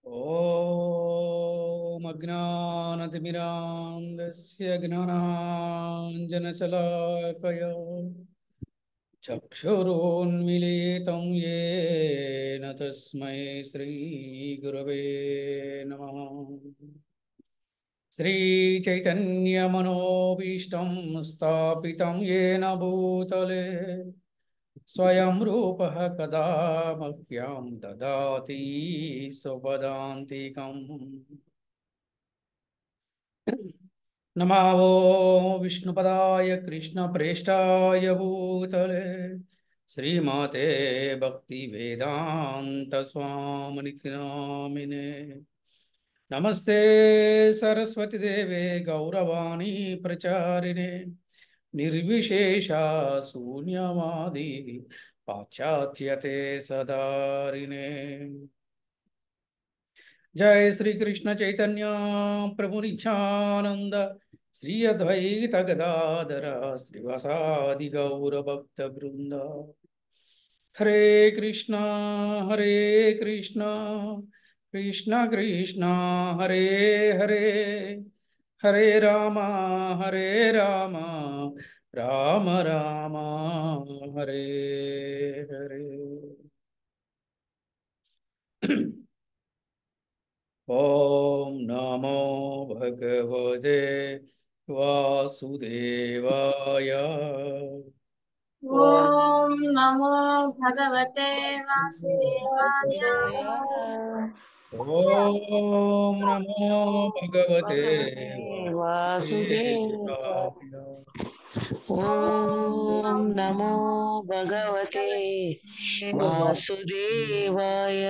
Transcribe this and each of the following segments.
ॐ अज्ञानतिमिरान्धस्य ज्ञानाञ्जनशलाकया चक्षुरुन्मीलितं येन तस्मै श्रीगुरवे नमः। श्रीचैतन्यमनोभीष्टं स्थापितं येन भूतले स्वयं रूपः कदा मह्यं ददाति स्वपदान्तिकम्। नमो विष्णुपदाय कृष्णप्रेष्ठाय भूतले श्रीमते भक्तिवेदान्तस्वामिनिति नामिने। नमस्ते सरस्वती देवे गौरवाणी प्रचारिणे निर्विशेषा शून्यवादी पाश्चात्यते सदारिणे। जय श्री कृष्ण चैतन्य प्रभु नित्यानंद श्री अद्वैत गदाधर श्रीवासादि गौर भक्त वृंद। हरे कृष्णा कृष्णा कृष्णा हरे हरे हरे राम राम राम हरे हरे। ओम नमो भगवते वासुदेवाय। ओम नमो भगवते वासुदेवाय। ओम नमो भगवते वासुदेवाय। वासुदेवाय। ओम नमो भगवते वासुदेवाय।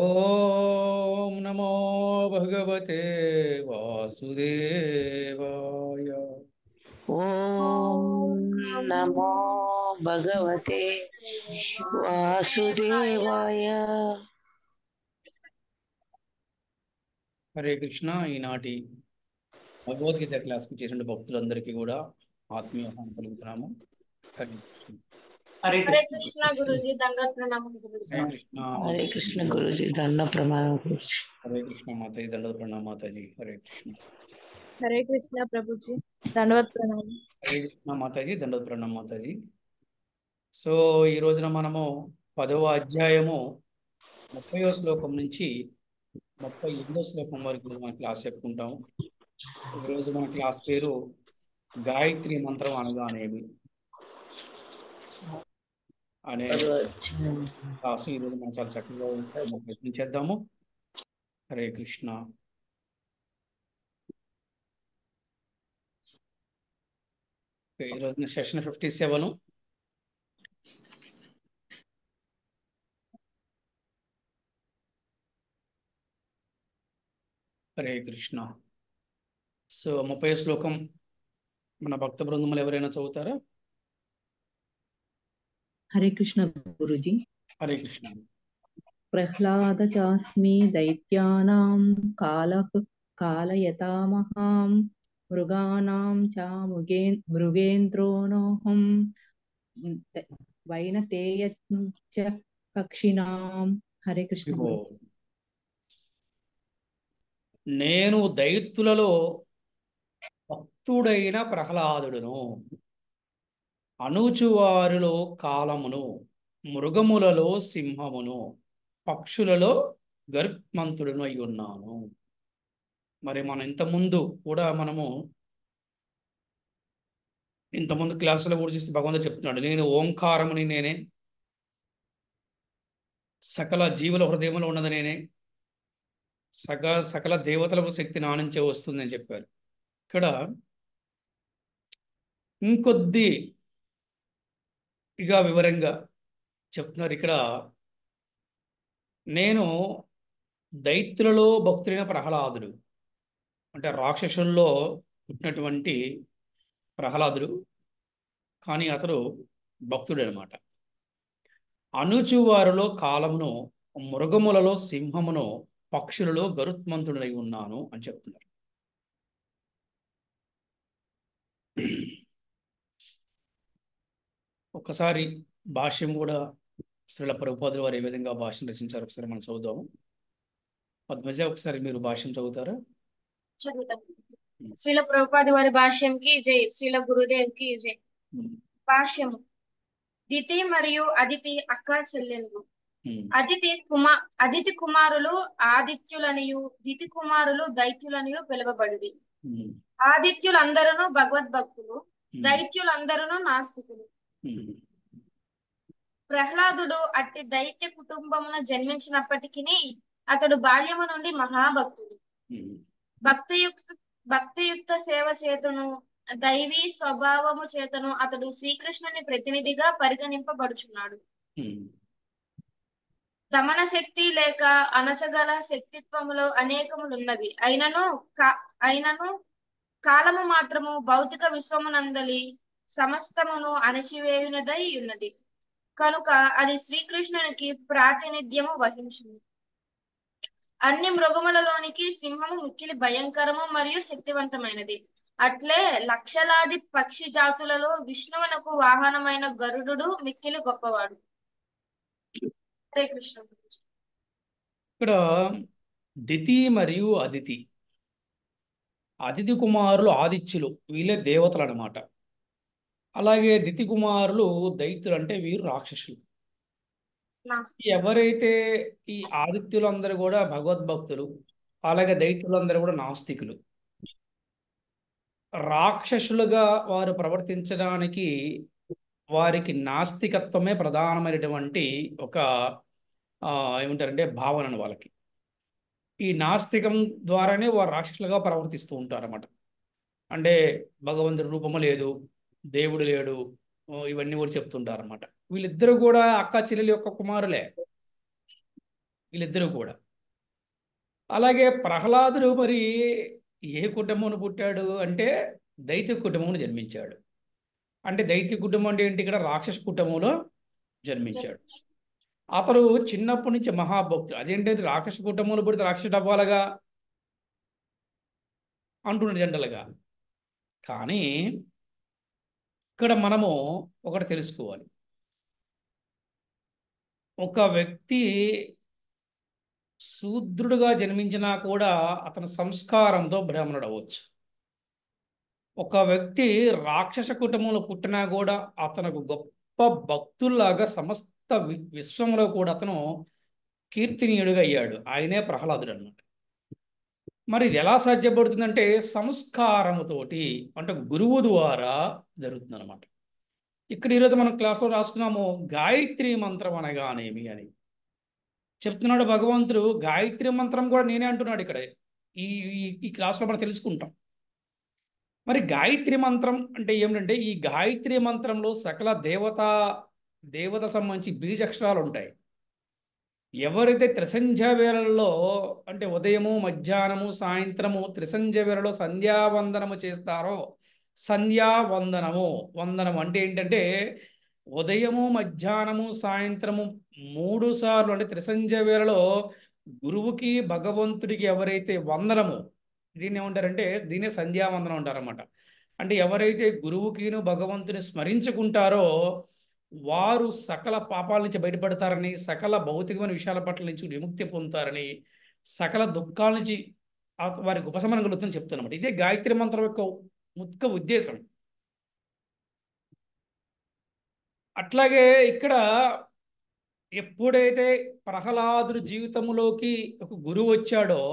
ओम नमो भगवते वासुदेवाय। ओम नमो भगवते वासुदेवाय। హరే కృష్ణ. ఈనాటి భగవద్గీత క్లాస్కి చేసిన భక్తులందరికీ కూడా ఆత్మీయ ఆహ్వానం పలుకుతున్నాము. హరే కృష్ణ. हरे कृष्णा गुरुजी, दंडवत प्रणाम गुरुजी। హరే కృష్ణ हरे कृष्ण गुरुजी, दंड प्रणाम गुरुजी। हरे कृष्ण माता जी दंडवत प्रणाम माता जी। हरे कृष्ण। हरे कृष्णा प्रभु जी, दंडवत प्रणाम। हरे कृष्ण माता जी दंडवत प्रणाम माता जी। సో ఈ రోజున మనము 10వ అధ్యాయము 30వ శ్లోకం నుంచి 38వ శ్లోకం వరకు మన క్లాస్ చెప్పుకుంటాము. ఈరోజు మన క్లాస్ పేరు గాయత్రి మంత్రం అనగానేమి అనే క్లాసు ఈరోజు మనం చాలా చక్కగా ప్రయత్నించేద్దాము. హరే కృష్ణ. ఈరోజు సెషన్ 57. హరే కృష్ణ. సో 30వ శ్లోకం మన భక్త బృందములు ఎవరైనా చదువుతారా? हरे कृष्ण गुरुजी। హరే కృష్ణ. प्रह्लाद चास्मि दैत्यानां कालयतामहां मृगाणां च मृगेन्द्रोऽहं वैनतेय च पक्षिणां। हरे कृष्ण गुरुजी। నేను దైత్యులలో భక్తుడైన ప్రహ్లాదుడును, అనూచువారిలో కాలమును, మృగములలో సింహమును, పక్షులలో గరుత్మంతుడును అయి ఉన్నాను. మరి మనం ఇంతకుముందు క్లాసులో కూడా చూసి భగవంతుడు చెప్తున్నాడు, నేను ఓంకారముని నేనే, సకల జీవుల హృదయంలో ఉన్నది నేనే, సకల దేవతలకు శక్తి నా నుంచే వస్తుందని చెప్పారు. ఇక్కడ ఇంకొద్ది ఇక వివరంగా చెప్తున్నారు. ఇక్కడ నేను దైత్యులలో భక్తుడైన ప్రహ్లాదుడు, అంటే రాక్షసుల్లో పుట్టినటువంటి ప్రహ్లాదుడు, కానీ అతడు భక్తుడు అనమాట. అనుచువారిలో కాలమును, మృగములలో సింహమును, పక్షులలో గరుత్మంతుడై ఉన్నాను అని చెప్తున్నారు. ఒకసారి భాష్యం కూడా శ్రీల ప్రభుపాదులు వారు ఏ విధంగా భాష్యం రచించారు ఒకసారి మనం చదువుదాము. పద్మజ ఒకసారి మీరు భాష్యం చదువుతారా? చదువుతాం. శ్రీల ప్రభుపాది వారి భాష్యంకి జై, శ్రీల గురుదేవ్కి జై. భాష్యము. దితి మరియు అదితి అక్క చెల్లెళ్ళు. అదితి కుమారులు ఆదిత్యులనియు దితి కుమారులు దైత్యులనియు పిలువబడుడి. ఆదిత్యులందరూ భగవద్భక్తులు, దైత్యులందరూ నాస్తికులు. ప్రహ్లాదుడు అట్టి దైత్య కుటుంబమున జన్మించినప్పటికీ అతడు బాల్యము నుండి మహాభక్తుడు. భక్తియుక్త సేవ చేతను దైవీ స్వభావము చేతను అతడు శ్రీకృష్ణుని ప్రతినిధిగా పరిగణింపబడుచున్నాడు. దమన శక్తి లేక అనసగల శక్తిత్వములో అనేకములున్నవి. అయినను కాలము మాత్రము భౌతిక విశ్వమునందలి సమస్తమును అణచివేయునదై ఉన్నది కనుక అది శ్రీకృష్ణునికి ప్రాతినిధ్యము వహించింది. అన్ని మృగములలోనికి సింహము మిక్కిలి భయంకరము మరియు శక్తివంతమైనది. అట్లే లక్షలాది పక్షి జాతులలో విష్ణువునకు వాహనమైన గరుడు మిక్కిలి గొప్పవాడు. హరే కృష్ణ. ఇక్కడ దితి మరియు అదితి, అదితి కుమారులు ఆదిత్యులు, వీళ్ళే దేవతలు అన్నమాట. అలాగే దితి కుమారులు దైత్యులు, అంటే వీరు రాక్షసులు. ఎవరైతే ఈ ఆదిత్యులందరూ కూడా భగవద్భక్తులు, అలాగే దైత్యులందరూ కూడా నాస్తికులు. రాక్షసులుగా వారు ప్రవర్తించడానికి వారికి నాస్తికత్వమే ప్రధానమైనటువంటి ఒక ఏమంటారంటే భావన వాళ్ళకి. ఈ నాస్తికం ద్వారానే వారు రాక్షసులుగా ప్రవర్తిస్తూ ఉంటారు అన్నమాట. అంటే భగవంతుడి రూపము లేదు, దేవుడు లేడు, ఇవన్నీ కూడా చెప్తుంటారు అన్నమాట. వీళ్ళిద్దరూ కూడా అక్క చెల్లెల యొక్క కుమారులే, వీళ్ళిద్దరూ కూడా. అలాగే ప్రహ్లాదుడు మరి ఏ కుటుంబం పుట్టాడు అంటే దైత్య కుటుంబం జన్మించాడు. అంటే దైత్య కుటుంబం అంటే ఏంటి? ఇక్కడ రాక్షస కుటుంబంలో జన్మించాడు. అతడు చిన్నప్పటి నుంచి మహాభక్తుడు. అదేంటంటే రాక్షస కుటుంబంలో పుడితే రాక్షసుడు అవ్వాలగా అంటున్నాడు జనరల్గా. కానీ ఇక్కడ మనము ఒకటి తెలుసుకోవాలి. ఒక వ్యక్తి శూద్రుడుగా జన్మించినా కూడా అతని సంస్కారంతో బ్రాహ్మణుడు అవ్వచ్చు. ఒక వ్యక్తి రాక్షస కుటుంబంలో పుట్టినా కూడా అతనికి గొప్ప భక్తుల్లాగా సమస్త విశ్వంలో కూడా అతను కీర్తినీయుడిగా అయ్యాడు. ఆయనే ప్రహ్లాదుడు అన్నమాట. మరి ఇది ఎలా సాధ్యపడుతుందంటే సంస్కారముతోటి, అంటే గురువు ద్వారా జరుగుతుంది అనమాట. ఇక్కడ ఈరోజు మనం క్లాస్లో రాసుకున్నాము గాయత్రి మంత్రం అనగానేమి అని చెప్తున్నాడు భగవంతుడు. గాయత్రి మంత్రం కూడా నేనే అంటున్నాడు ఇక్కడ ఈ ఈ క్లాస్లో మనం తెలుసుకుంటాం. మరి గాయత్రి మంత్రం అంటే ఏమిటంటే, ఈ గాయత్రి మంత్రంలో సకల దేవత సంబంధించి బీజాక్షరాలు ఉంటాయి. ఎవరైతే త్రిసంధ్య వేళల్లో, అంటే ఉదయము మధ్యాహ్నము సాయంత్రము త్రిసంధ్య వేళలో సంధ్యావందనము చేస్తారో, వందనం అంటే ఏంటంటే ఉదయము మధ్యాహ్నము సాయంత్రము 3 సార్లు, అంటే త్రిసంధ్య వేళలో గురువుకి భగవంతుడికి ఎవరైతే వందనము, దీన్ని ఏమంటారంటే దీన్నే సంధ్యావందనం అంటారన్నమాట. అంటే ఎవరైతే గురువుకిను భగవంతుని స్మరించుకుంటారో వారు సకల పాపాల నుంచి బయటపడతారని, సకల భౌతికమైన విషయాల పట్ల నుంచి విముక్తి పొందుతారని, సకల దుఃఖాల నుంచి వారికి ఉపశమనం కలుగుతుందని చెప్తున్నమాట. ఇదే గాయత్రి మంత్రం యొక్క ముఖ్య ఉద్దేశం. అట్లాగే ఇక్కడ ఎప్పుడైతే ప్రహ్లాదుడి జీవితంలోకి ఒక గురువు వచ్చాడో,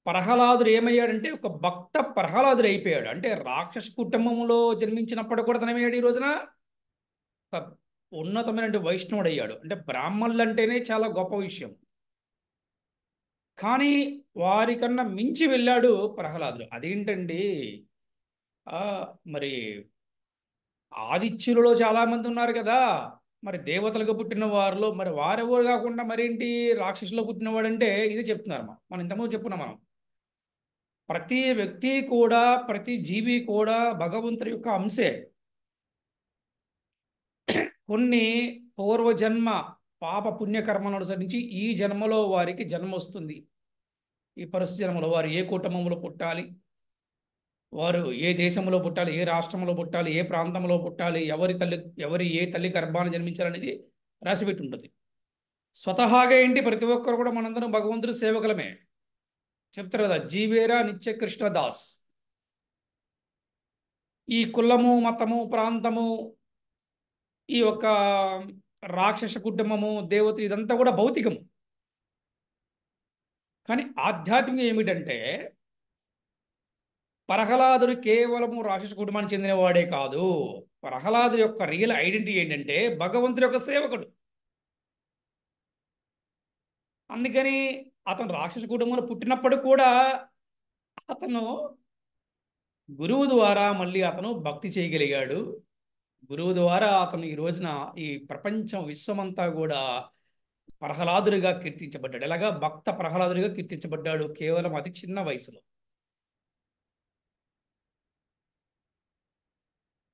ప్రహ్లాదుడు ఏమయ్యాడంటే ఒక భక్త ప్రహ్లాదుడు అయిపోయాడు. అంటే రాక్షస కుటుంబంలో జన్మించినప్పుడు కూడా తనమయ్యాడు ఈ రోజున ఒక ఉన్నతమైన వైష్ణవుడు అయ్యాడు. అంటే బ్రాహ్మణులు అంటేనే చాలా గొప్ప విషయం, కానీ వారికన్నా మించి వెళ్ళాడు ప్రహ్లాదుడు. అదేంటండి, మరి ఆదిత్యులలో చాలామంది ఉన్నారు కదా, మరి దేవతలుగా పుట్టిన వారిలో మరి వారెవరు కాకుండా మరేంటి రాక్షసులో పుట్టినవాడంటే ఇది చెప్తున్నారు. మనం ఇంతకుముందు చెప్పుకున్నాం. మనం ప్రతి వ్యక్తి కూడా, ప్రతి జీవి కూడా భగవంతుడి యొక్క అంశే. కొన్ని పూర్వజన్మ పాప పుణ్యకర్మను అనుసరించి ఈ జన్మలో వారికి జన్మ వస్తుంది. ఈ పరిస్థితి జన్మలో వారు ఏ కుటుంబంలో పుట్టాలి, వారు ఏ దేశంలో పుట్టాలి, ఏ రాష్ట్రంలో పుట్టాలి, ఏ ప్రాంతంలో పుట్టాలి, ఎవరి ఏ తల్లి గర్భాన్ని జన్మించాలనేది రాసిపెట్టి ఉంటుంది. స్వతహాగా ఏంటి, ప్రతి ఒక్కరు కూడా మనందరం భగవంతుడి సేవకులమే. చెప్తారు కదా, జీవేరా నిత్య కృష్ణదాస్. ఈ కులము, మతము, ప్రాంతము, ఈ యొక్క రాక్షస కుటుంబము, దేవతలు, ఇదంతా కూడా భౌతికము. కానీ ఆధ్యాత్మికం ఏమిటంటే, ప్రహ్లాదుడు కేవలము రాక్షస కుటుంబానికి చెందిన వాడే కాదు. ప్రహ్లాదు యొక్క రియల్ ఐడెంటిటీ ఏంటంటే భగవంతుడి యొక్క సేవకుడు. అందుకని అతను రాక్షస కుటుంబంలో పుట్టినప్పుడు కూడా అతను గురువు ద్వారా మళ్ళీ అతను భక్తి చేయగలిగాడు. గురువు ద్వారా అతను ఈ రోజున ఈ ప్రపంచం, విశ్వమంతా కూడా ప్రహ్లాదుడిగా కీర్తించబడ్డాడు. ఎలాగా భక్త ప్రహ్లాదుడిగా కీర్తించబడ్డాడు కేవలం అతి చిన్న వయసులో.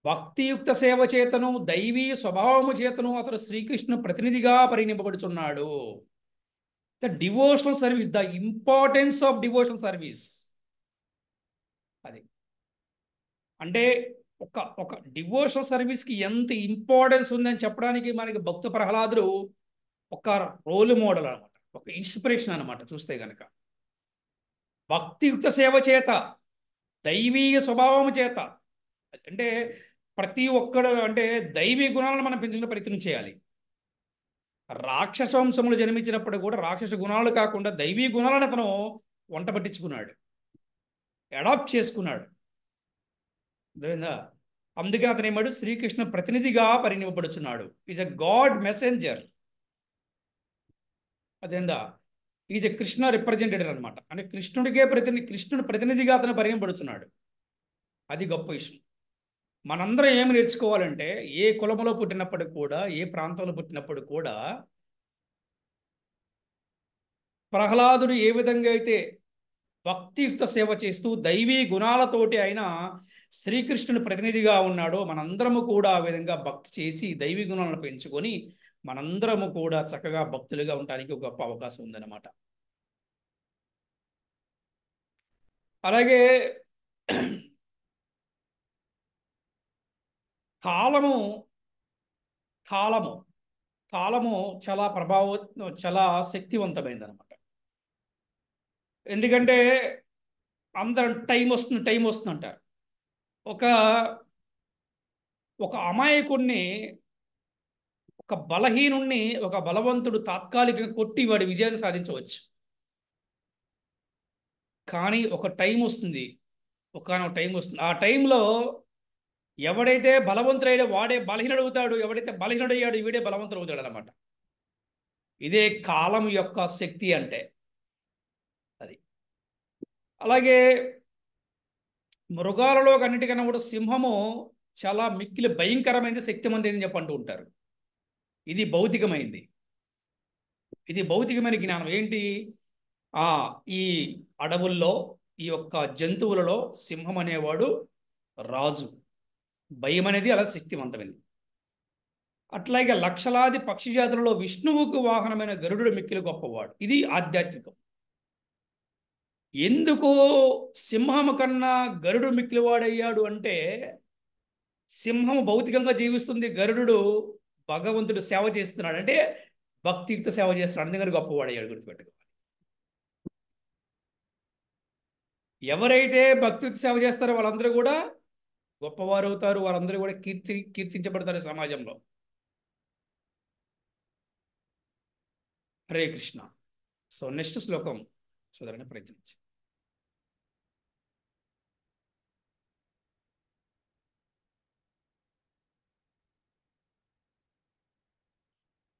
భక్తియుక్త సేవ చేతను, దైవీ స్వభావము చేతను అతడు శ్రీకృష్ణుని ప్రతినిధిగా పరిగణింపబడుతున్నాడు. The devotional service, the importance of devotional service. అది అంటే ఒక డివోషనల్ సర్వీస్కి ఎంత ఇంపార్టెన్స్ ఉందని చెప్పడానికి మనకి భక్త ప్రహ్లాదుడు ఒక రోల్ మోడల్ అనమాట, ఒక ఇన్స్పిరేషన్ అనమాట. చూస్తే గనక భక్తియుక్త సేవ చేత, దైవీయ స్వభావం చేత, అంటే ప్రతి ఒక్కడు అంటే దైవీ గుణాలను మనం పెంచుకునే ప్రయత్నం చేయాలి. రాక్షస వంశములు జన్మించినప్పుడు కూడా రాక్షస గుణాలు కాకుండా దైవీ గుణాలను అతను వంట పట్టించుకున్నాడు, అడాప్ట్ చేసుకున్నాడు. అదేందా, అందుకని అతను ఏమాడు శ్రీకృష్ణ ప్రతినిధిగా పరిగణింపబడుచున్నాడు. Is a God messenger. అదేందా, ఈజ్ ఎ కృష్ణ రిప్రజెంటేటివ్ అనమాట. అంటే కృష్ణుడి ప్రతినిధిగా అతను పరిగణింపబడుతున్నాడు. అది గొప్ప విషయం. మనందరం ఏమి నేర్చుకోవాలంటే, ఏ కులంలో పుట్టినప్పటికి కూడా, ఏ ప్రాంతంలో పుట్టినప్పుడు కూడా ప్రహ్లాదుడు ఏ విధంగా అయితే భక్తియుక్త సేవ చేస్తూ దైవీ గుణాలతోటి ఆయన శ్రీకృష్ణుని ప్రతినిధిగా ఉన్నాడో, మనందరము కూడా ఆ విధంగా భక్తి చేసి దైవీ గుణాలను పెంచుకొని మనందరము కూడా చక్కగా భక్తులుగా ఉండడానికి ఒక గొప్ప అవకాశం ఉందన్నమాట. అలాగే కాలము కాలము కాలము చాలా చాలా శక్తివంతమైంది అనమాట. ఎందుకంటే అందరం టైం వస్తుంది అంటారు. ఒక అమాయకుడిని, ఒక బలహీనుణ్ణి ఒక బలవంతుడు తాత్కాలికంగా కొట్టి వాడి విజయాన్ని సాధించవచ్చు. కానీ ఒక టైం వస్తుంది, ఒకనొక టైం వస్తుంది. ఆ టైంలో ఎవడైతే బలవంతుడయ్యాడో వాడే బలహీనుడు అవుతాడు, ఎవడైతే బలహీనుడయ్యాడు వీడే బలవంతుడు అవుతాడు అనమాట. ఇదే కాలం యొక్క శక్తి అంటే. అది అలాగే మృగాలలో అన్నిటికన్నా కూడా సింహము చాలా మిక్కిలి భయంకరమైనది, శక్తిమంది అని చెప్పంటూ ఉంటారు. ఇది భౌతికమైంది, ఇది భౌతికమైన జ్ఞానం. ఏంటి, ఈ అడవుల్లో ఈ యొక్క జంతువులలో సింహం అనేవాడు రాజు. భయం అనేది అలా శక్తివంతమైనది. అట్లాగే లక్షలాది పక్షి జాతులలో విష్ణువుకు వాహనమైన గరుడు మిక్కిలి గొప్పవాడు. ఇది ఆధ్యాత్మికం. ఎందుకు సింహము కన్నా గరుడు మిక్కిలివాడయ్యాడు అంటే, సింహము భౌతికంగా జీవిస్తుంది, గరుడు భగవంతుడు సేవ చేస్తున్నాడు, అంటే భక్తియుక్త సేవ చేస్తున్నాడు, అందుకని గొప్పవాడయ్యాడు. గుర్తుపెట్టుకోవాలి. ఎవరైతే భక్తియుక్త సేవ చేస్తారో వాళ్ళందరూ కూడా గొప్పవారు అవుతారు. వాళ్ళందరూ కూడా కీర్తించబడతారు సమాజంలో. హరే కృష్ణ. సో నెక్స్ట్ శ్లోకం చదవడానికి ప్రయత్నించి.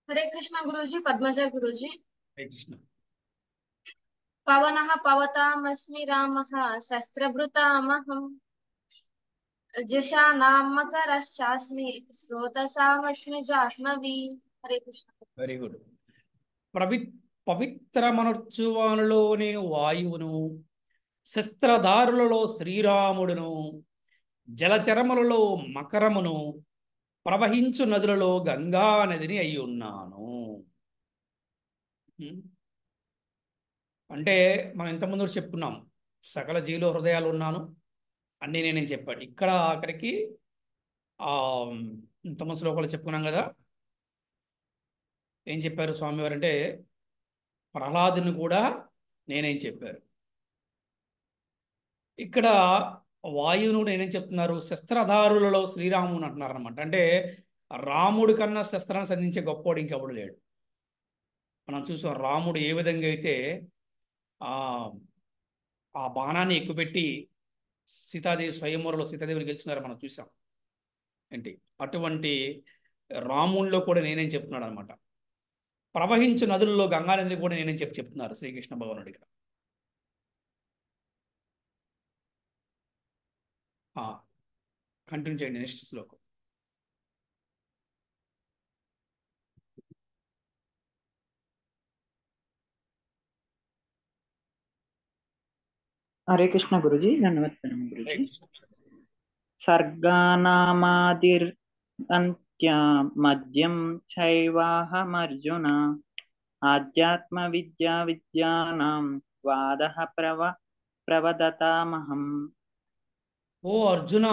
హరే కృష్ణ గురూజీ. పద్మజ గురూజీ. హరే కృష్ణ. పవనః పవతామస్మి రామః శస్త్రభృతామహం జశానాం మకరశ్చాస్మి స్రోతసామస్మి జాహ్నవి. హరే కృష్ణ. Very good. పవిత్రమనర్చువానులోని వాయువును, శస్త్రధారులలో శ్రీరాముడును, జలచరములలో మకరమును, ప్రవహించు నదులలో గంగా నదిని అయి ఉన్నాను. అంటే మనం ఇంతకుముందు చెప్పుకున్నాం, సకల జీవుల హృదయాలు ఉన్నాను అన్నీ నేనే చెప్పాడు. ఇక్కడ ఆఖరికి ఇంతకుముందు శ్లోకాలు చెప్పుకున్నాం కదా, ఏం చెప్పారు స్వామివారు అంటే ప్రహ్లాదుని కూడా నేనేం చెప్పారు. ఇక్కడ వాయువును కూడా నేనేం చెప్తున్నారు, శస్త్రధారులలో శ్రీరాముని అంటున్నారు అనమాట. అంటే రాముడి కన్నా శస్త్రాన్ని సంధించే గొప్పోడు ఇంకెవడు లేడు. మనం చూసాం రాముడు ఏ విధంగా అయితే ఆ ఆ బాణాన్ని ఎక్కుపెట్టి సీతాదేవి స్వయంవరంలో సీతాదేవిని గెలిచినారో మనం చూసాం. ఏంటి అటువంటి రాముల్లో కూడా నేనేం చెప్తున్నాడు అనమాట. ప్రవహించు నదుల్లో గంగానదిని కూడా నేనేం చెప్తున్నారు శ్రీకృష్ణ భగవానుడు ఇక్కడ. కంటిన్యూ చేయండి నెక్స్ట్ శ్లోకం. हरे कृष्ण गुरुजी, धन्यवाद प्रणाम హరే गुरुजी। కృష్ణ. सर्गानामादिरन्त्या मध्यं चैवाहमर्जुन आध्यात्म विद्या विद्यानां वादः प्रवदतामहम्। ఓ అర్జున,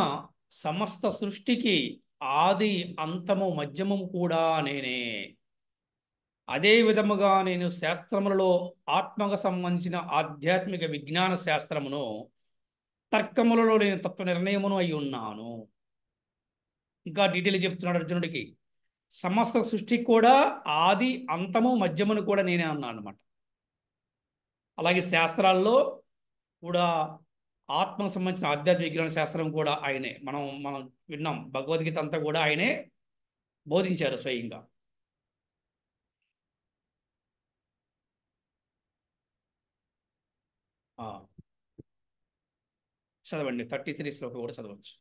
సమస్త సృష్టికి ఆది అంతము మధ్యము కూడా నేనే. అదే విధముగా నేను శాస్త్రములలో ఆత్మకు సంబంధించిన ఆధ్యాత్మిక విజ్ఞాన శాస్త్రమును, తర్కములలో నేను తత్వ నిర్ణయమును అయి ఉన్నాను. ఇంకా డీటెయిల్ చెప్తున్నాడు అర్జునుడికి. సమస్త సృష్టికి కూడా ఆది అంతము మధ్యమును కూడా నేనే అన్నాను అనమాట. అలాగే శాస్త్రాల్లో కూడా ఆత్మకు సంబంధించిన ఆధ్యాత్మిక విజ్ఞాన శాస్త్రం కూడా ఆయనే. మనం విన్నాం, భగవద్గీత అంతా కూడా ఆయనే బోధించారు స్వయంగా. చదవండి 33 శ్లోకం కూడా చదవచ్చు.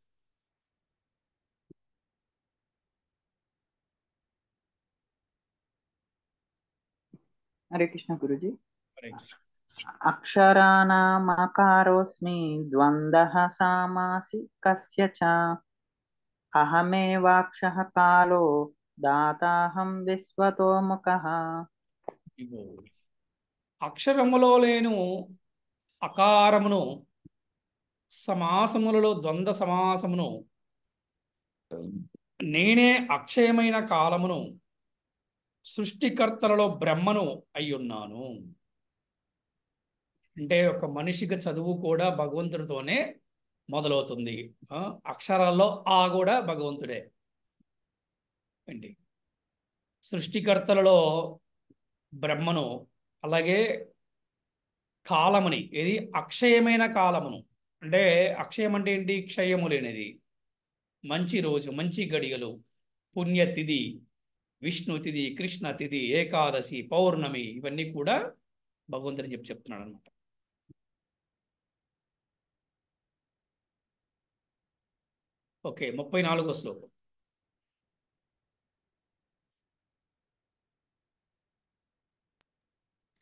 हरे कृष्ण गुरुजी। హరే కృష్ణ. अक्षराणामकारोऽस्मि द्वन्द्वः सामासिकस्य च अहमेवाक्षः कालो दाताहं विश्वतो मुखः। ఇగో అక్షరములో లేను అకారమును, సమాసములలో ద్వంద్వ సమాసమును, నేనే అక్షయమైన కాలమును, సృష్టికర్తలలో బ్రహ్మను అయ్యున్నాను. అంటే ఒక మనిషికి చదువు కూడా భగవంతుడితోనే మొదలవుతుంది. అక్షరాల్లో ఆ కూడా భగవంతుడే. ఏంటి సృష్టికర్తలలో బ్రహ్మను, అలాగే కాలముని, ఏది అక్షయమైన కాలమును. అంటే అక్షయం అంటే ఏంటి? క్షయము లేనిది. మంచి రోజు, మంచి గడియలు, పుణ్యతిథి, విష్ణు తిథి, కృష్ణ తిథి, ఏకాదశి, పౌర్ణమి, ఇవన్నీ కూడా భగవంతుని చెప్తున్నాడు అనమాట. ఓకే, 34వ శ్లోకం.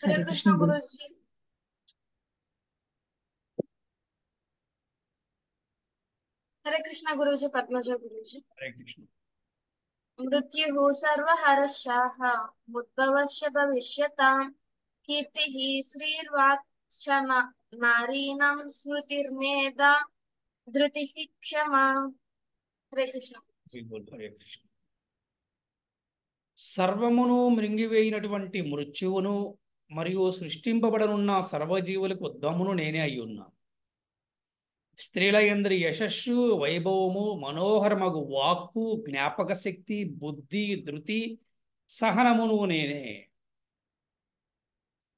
हरे कृष्ण गुरुजी। हरे कृष्ण गुरुजी, पद्मजा गुरुजी। హరే కృష్ణ. मृत्युः सर्वहरश्चाः मुद्भवश्च भविष्यतां कीर्तिः श्रीर्वाक्च नारीणां स्मृतिर्मेधा धृतिः क्षमा। हरे कृष्ण। హరే కృష్ణ. సర్వమును మృంగివేయినటువంటి మృత్యువును మరియు సృష్టింపబడనున్న సర్వజీవులకు ఉద్గమును నేనే అయి ఉన్నా. స్త్రీల యందరి యశస్సు, వైభవము, మనోహరమగు వాక్కు, జ్ఞాపక శక్తి, బుద్ధి, ధృతి, సహనమును నేనే.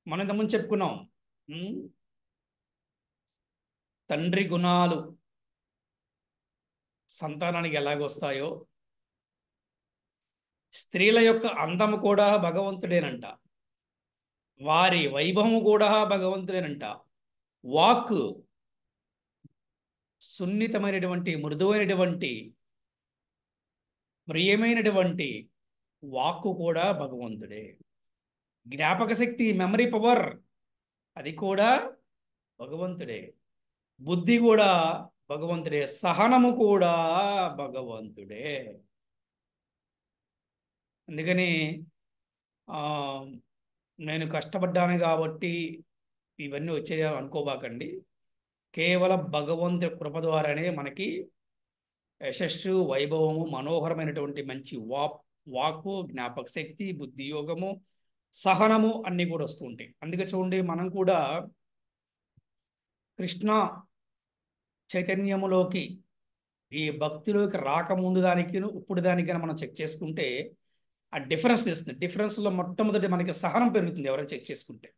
మనం ఇంతకుముందు చెప్పుకున్నాం, తండ్రి గుణాలు సంతానానికి ఎలాగొస్తాయో, స్త్రీల యొక్క అందము కూడా భగవంతుడేనంట, వారి వైభవము కూడా భగవంతుడేనంట, వాక్ సున్నితమైనటువంటి, మృదువైనటువంటి, ప్రియమైనటువంటి వాక్కు కూడా భగవంతుడే. జ్ఞాపక శక్తి, మెమరీ పవర్, అది కూడా భగవంతుడే. బుద్ధి కూడా భగవంతుడే. సహనము కూడా భగవంతుడే. అందుకని నేను కష్టపడ్డాను కాబట్టి ఇవన్నీ వచ్చే అనుకోబాకండి. కేవలం భగవంతుడి కృప ద్వారానే మనకి యశస్సు, వైభవము, మనోహరమైనటువంటి మంచి వాక్కు, జ్ఞాపక శక్తి, బుద్ధి యోగము, సహనము అన్నీ కూడా వస్తూ ఉంటాయి. అందుకే చూడండి, మనం కూడా కృష్ణ చైతన్యములోకి, ఈ భక్తిలోకి రాకముందు దానికి ఇప్పుడు దానికి మనం చెక్ చేసుకుంటే ఆ డిఫరెన్స్ తెలుస్తుంది. డిఫరెన్స్లో మొట్టమొదటి మనకి సహనం పెరుగుతుంది. ఎవరైనా చెక్ చేసుకుంటే,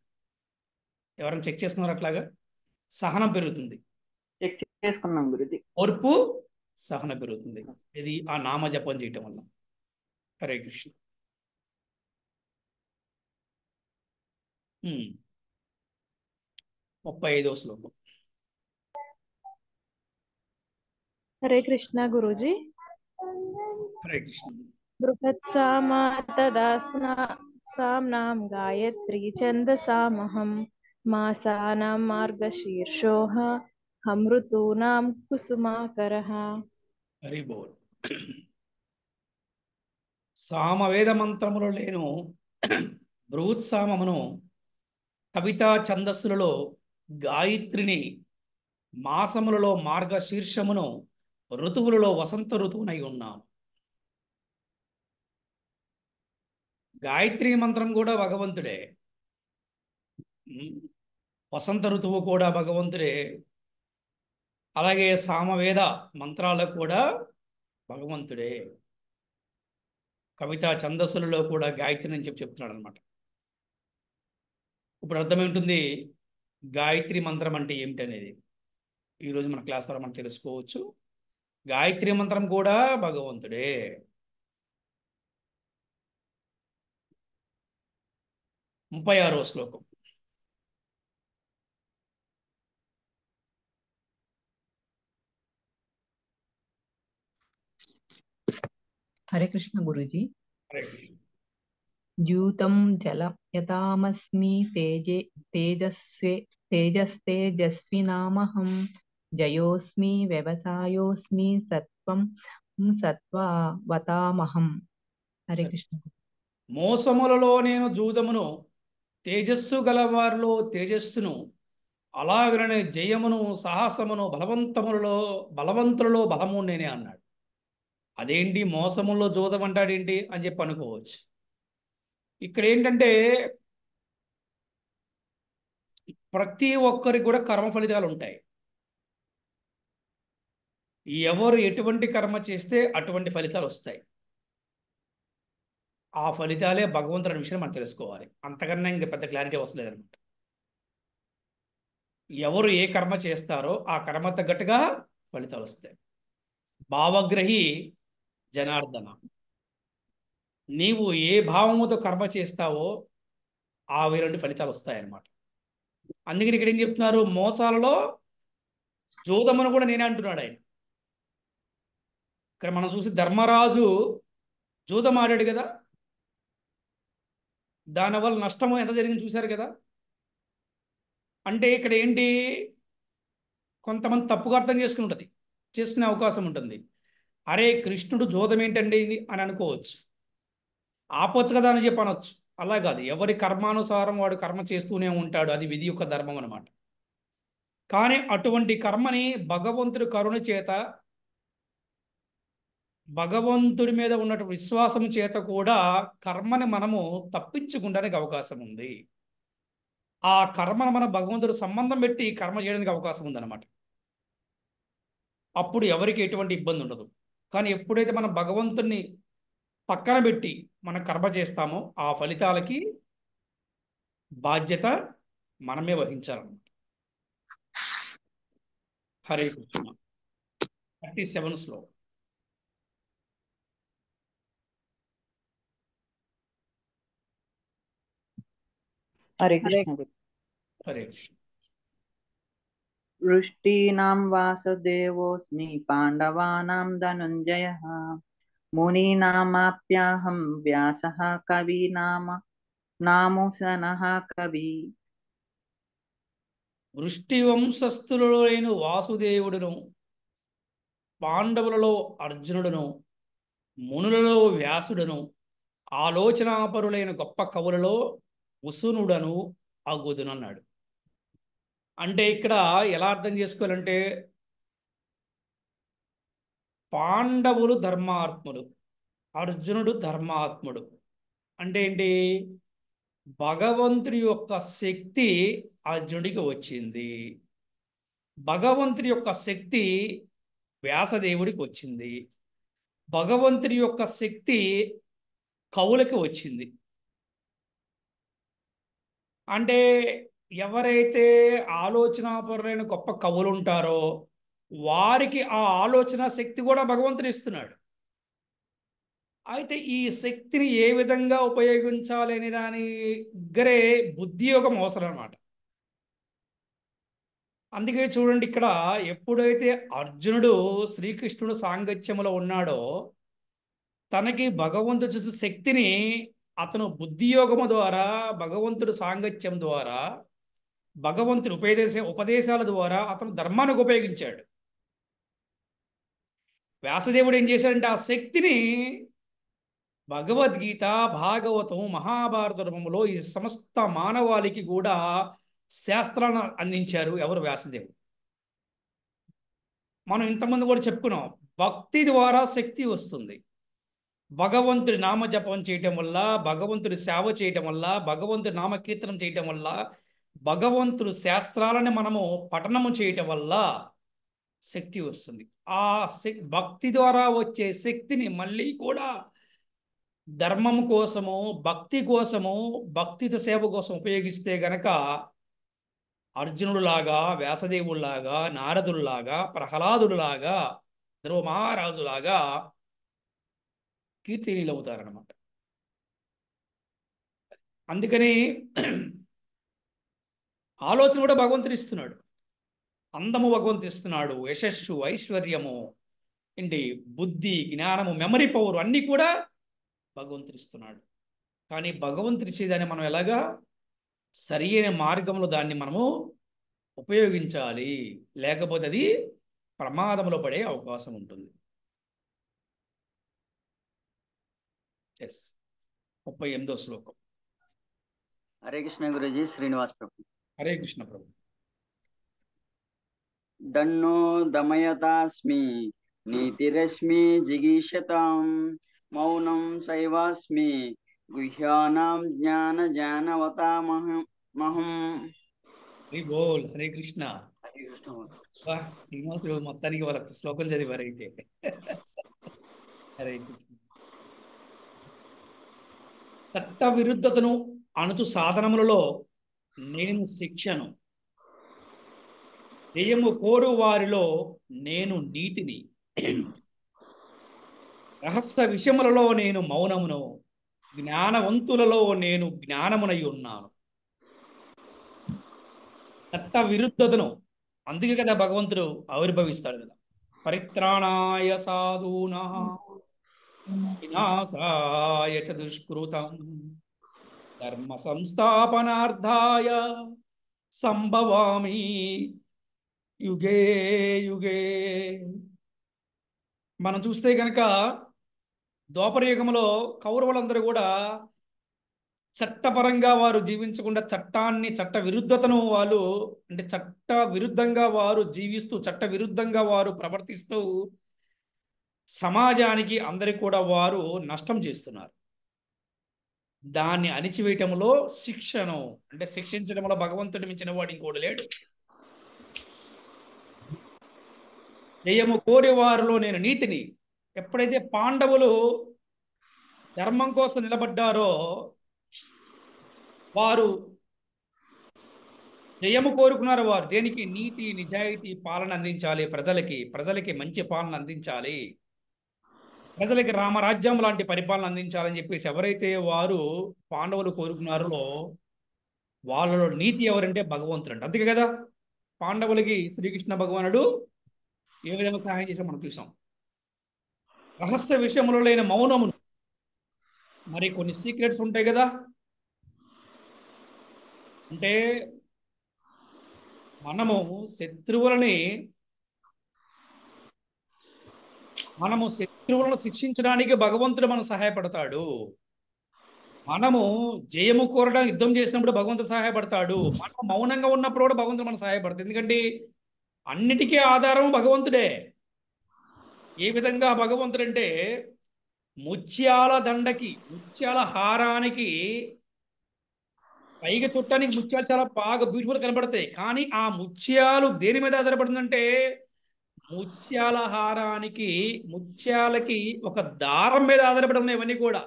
ఎవరైనా చెక్ చేసుకున్నారు అట్లాగా సహనం పెరుగుతుంది, చెక్ చేసుకున్నాం గురుజీ. ఓర్పు, సహనం పెరుగుతుంది. ఇది ఆ నామ జపం చేయటం వల్ల. హరే కృష్ణ. 35వ శ్లోకం. హరే కృష్ణ గురూజీ. హరే కృష్ణ. బృహత్సామా తదాస్నాం గాయత్రీ ఛందసామహం మాసానాం మార్గశీర్షోః హమృతూనాం కుసుమాకరః. హరి బోల్. సామవేద మంత్రములు లేను బృహత్సామమును, కవితా ఛందస్సులలో గాయత్రిని, మాసములలో మార్గశీర్షమును, ఋతువులలో వసంత ఋతువునై ఉన్నాను. గాయత్రి మంత్రం కూడా భగవంతుడే, వసంత ఋతువు కూడా భగవంతుడే, అలాగే సామవేద మంత్రాలకు కూడా భగవంతుడే, కవితా ఛందస్సులలో కూడా గాయత్రి అని చెప్తున్నాడు అనమాట. ఇప్పుడు అర్థమేంటుంది గాయత్రి మంత్రం అంటే ఏమిటి అనేది ఈరోజు మన క్లాస్ ద్వారా మనం తెలుసుకోవచ్చు. గాయత్రి మంత్రం కూడా భగవంతుడే. 36వ శ్లోకం. హరే కృష్ణ గురుజీ. హరే ద్యూతం జల యథామస్మి తేజస్తేజస్వినామహం జయోస్మి వ్యవసాయోస్మి సత్వం సత్వవతామహం. హరే కృష్ణ. మోసములలో నేను జూదమును, తేజస్సు గలవారిలో తేజస్సును, అలాగనే జయమును, సాహసమును, బలవంతులలో బలము నేనే అన్నాడు. అదేంటి మోసముల్లో జూదం అంటాడేంటి అని చెప్పి అనుకోవచ్చు. ఇక్కడ ఏంటంటే ప్రతి ఒక్కరికి కూడా కర్మ ఫలితాలు ఉంటాయి. ఎవరు ఎటువంటి కర్మ చేస్తే అటువంటి ఫలితాలు వస్తాయి. ఆ ఫలితాలే భగవంతుడి అనే విషయం మనం తెలుసుకోవాలి. అంతకన్నా ఇంకా పెద్ద క్లారిటీ వస్తలేదు అనమాట. ఎవరు ఏ కర్మ చేస్తారో ఆ కర్మ తగ్గట్టుగా ఫలితాలు వస్తాయి. భావగ్రహి జనార్దన, నీవు ఏ భావముతో కర్మ చేస్తావో ఆ వేరే ఫలితాలు వస్తాయన్నమాట. అందుకని ఇక్కడ ఏం చెప్తున్నారు, మోసాలలో జోదమును కూడా నేనే అంటున్నాడు ఆయన. ఇక్కడ మనం చూసి ధర్మరాజు జూదం ఆడాడు కదా, దానివల్ల నష్టము ఎంత జరిగింది చూశారు కదా. అంటే ఇక్కడ ఏంటి, కొంతమంది తప్పుగా అర్థం చేసుకునే అవకాశం ఉంటుంది. అరే కృష్ణుడు జోదం ఏంటండి అని అనుకోవచ్చు, ఆపొచ్చు కదా అని చెప్పి అనొచ్చు. అలా కాదు, ఎవరి కర్మానుసారం వాడు కర్మ చేస్తూనే ఉంటాడు. అది విధి యొక్క ధర్మం అనమాట. కానీ అటువంటి కర్మని భగవంతుడి కరుణ చేత, భగవంతుడి మీద ఉన్నటువంటి విశ్వాసం చేత కూడా కర్మని మనము తప్పించుకోవడానికి అవకాశం ఉంది. ఆ కర్మను మన భగవంతుడు సంబంధం పెట్టి కర్మ చేయడానికి అవకాశం ఉందన్నమాట. అప్పుడు ఎవరికి ఎటువంటి ఇబ్బంది ఉండదు. కానీ ఎప్పుడైతే మనం భగవంతుడిని పక్కన పెట్టి మనం కర్మ చేస్తామో ఆ ఫలితాలకి బాధ్యత మనమే వహించాలన్నమాట. హరే కృష్ణ. 37 శ్లోకం. హరే కృష్ణ. హరే కృష్ణ. వృష్టీనాం వాసుదేవోస్మి పాండవానాం ధనుంజయః మునీనామాప్యాహం వ్యాసః కవీనాముసనః కవి. వృష్టి వంశస్థులలో అయిన వాసుదేవుడును, పాండవులలో అర్జునుడును, మునులలో వ్యాసుడును, ఆలోచనాపరులైన గొప్ప కవులలో ఉసునుడను అగుదునన్నాడు. అంటే ఇక్కడ ఎలా అర్థం చేసుకోవాలంటే, పాండవులు ధర్మాత్ములు, అర్జునుడు ధర్మాత్ముడు అంటే ఏంటి? భగవంతుడి యొక్క శక్తి అర్జునుడికి వచ్చింది. భగవంతుడి యొక్క శక్తి వ్యాసదేవుడికి వచ్చింది. భగవంతుడి యొక్క శక్తి కవులకి వచ్చింది. అంటే ఎవరైతే ఆలోచనాపరులైన గొప్ప కవులు ఉంటారో వారికి ఆ ఆలోచన శక్తి కూడా భగవంతుడు ఇస్తున్నాడు. అయితే ఈ శక్తిని ఏ విధంగా ఉపయోగించాలి అనే దాని దగ్గరే బుద్ధియోగం అవసరం అన్నమాట. అందుకే చూడండి, ఇక్కడ ఎప్పుడైతే అర్జునుడు శ్రీకృష్ణుడు సాంగత్యములో ఉన్నాడో తనకి భగవంతుడు చూసే శక్తిని అతను బుద్ధియోగము ద్వారా, భగవంతుడు సాంగత్యం ద్వారా, భగవంతుడి ఉపదేశాల ద్వారా అతను ధర్మానికి ఉపయోగించాడు. వ్యాసదేవుడు ఏం చేశాడంటే ఆ శక్తిని భగవద్గీత, భాగవతం, మహాభారత రూపంలో ఈ సమస్త మానవాళికి కూడా శాస్త్రాలను అందించారు. ఎవరు? వ్యాసదేవుడు. మనం ఇంతమంది కూడా చెప్పుకున్నాం, భక్తి ద్వారా శక్తి వస్తుంది. భగవంతుడి నామజపం చేయటం వల్ల, భగవంతుడి సేవ చేయటం వల్ల, భగవంతుడి నామకీర్తనం చేయటం వల్ల, భగవంతుడి శాస్త్రాలని మనము పఠనము చేయటం వల్ల శక్తి వస్తుంది. ఆ భక్తి ద్వారా వచ్చే శక్తిని మళ్ళీ కూడా ధర్మం కోసము, భక్తి కోసము, భక్తిత సేవ కోసం ఉపయోగిస్తే గనక అర్జునుడులాగా, వ్యాసదేవుల్లాగా, నారదుల్లాగా, ప్రహ్లాదులాగా, ధ్రువ మహారాజులాగా కీర్తినీయులు అవుతారన్నమాట. అందుకని ఆలోచన కూడా భగవంతుడు ఇస్తున్నాడు. అందము భగవంతుడు ఇస్తున్నాడు, యశస్సు, ఐశ్వర్యము, ఏంటి, బుద్ధి, జ్ఞానము, మెమరీ పవర్ అన్నీ కూడా భగవంతుడు ఇస్తున్నాడు. కానీ భగవంతుడి ఇచ్చేదాన్ని మనం ఎలాగా సరి అయిన మార్గంలో దాన్ని మనము ఉపయోగించాలి, లేకపోతే అది ప్రమాదంలో పడే అవకాశం ఉంటుంది. 38వ శ్లోకం. హరే కృష్ణ గురుజీ. శ్రీనివాస్ ప్రభు. హరే కృష్ణ ప్రభు. దన్నో దమయతాస్మి నీతిరశ్మి జిగీషతాం మౌనం శైవాస్మి గుహ్యానాం జ్ఞాన జానవతామహం. హరి బోల్. హరే కృష్ణ. హరే కృష్ణ. శ్రీనివాసు మొత్తానికి వాళ్ళ శ్లోకం చదివారైతే. హరే కృష్ణ. చట్ట విరుద్ధతను అణుచు సాధనములలో నేను శిక్షను, జయము కోరు వారిలో నేను నీతిని, రహస్య విషయములలో నేను మౌనమును, జ్ఞానవంతులలో నేను జ్ఞానమునై ఉన్నాను. చట్ట విరుద్ధతను, అందుకే కదా భగవంతుడు ఆవిర్భవిస్తాడు కదా. పరిత్రాణాయ సాధూనా వినాశాయ చ దుష్కృతం ధర్మ సంస్థాపనార్థాయ సంభవామి యుగే యుగే. మనం చూస్తే కనుక ద్వాపర యుగంలో కౌరవులందరూ కూడా చట్టపరంగా వారు జీవించకుండా చట్టాన్ని, చట్ట విరుద్ధతను వాళ్ళు, అంటే చట్ట విరుద్ధంగా వారు జీవిస్తూ, చట్ట విరుద్ధంగా వారు ప్రవర్తిస్తూ సమాజానికి అందరికి కూడా వారు నష్టం చేస్తున్నారు. దాన్ని అణిచివేయటంలో శిక్షను, అంటే శిక్షించడంలో భగవంతుడి మించిన వాడు ఇంకోటి లేడు. జయము కోరి వారిలో నేను నీతిని. ఎప్పుడైతే పాండవులు ధర్మం కోసం నిలబడ్డారో వారు జయము కోరుకున్నారు. వారు దేనికి? నీతి, నిజాయితీ పాలన అందించాలి, ప్రజలకి మంచి పాలన అందించాలి, ప్రజలకి రామరాజ్యం లాంటి పరిపాలన అందించాలని చెప్పేసి ఎవరైతే వారు పాండవులు కోరుకున్నారో వాళ్ళలో నీతి ఎవరంటే భగవంతుడు అంట. అందుకే కదా పాండవులకి శ్రీకృష్ణ భగవానుడు ఏ విధంగా సహాయం చేసా మనం చూసాం. రహస్య విషయంలో లేని మౌనమును, మరి కొన్ని సీక్రెట్స్ ఉంటాయి కదా, అంటే మనము శత్రువులను శిక్షించడానికి భగవంతుడు మనకు సహాయపడతాడు. మనము జయము కోరడానికి యుద్ధం చేసినప్పుడు భగవంతుడు సహాయపడతాడు. మనం మౌనంగా ఉన్నప్పుడు కూడా భగవంతుడు మనకు సహాయపడతాడు. ఎందుకంటే అన్నిటికీ ఆధారం భగవంతుడే. ఏ విధంగా భగవంతుడు అంటే ముత్యాల దండకి, ముత్యాల హారానికి పైగా చుట్టానికి ముత్యాలు చాలా బాగా బ్యూటిఫుల్ కనబడతాయి. కానీ ఆ ముత్యాలు దేని మీద ఆధారపడుతుందంటే ముత్యాల హారానికి, ముత్యాలకి ఒక దారం మీద ఆధారపడి ఉన్నాయి ఇవన్నీ కూడా.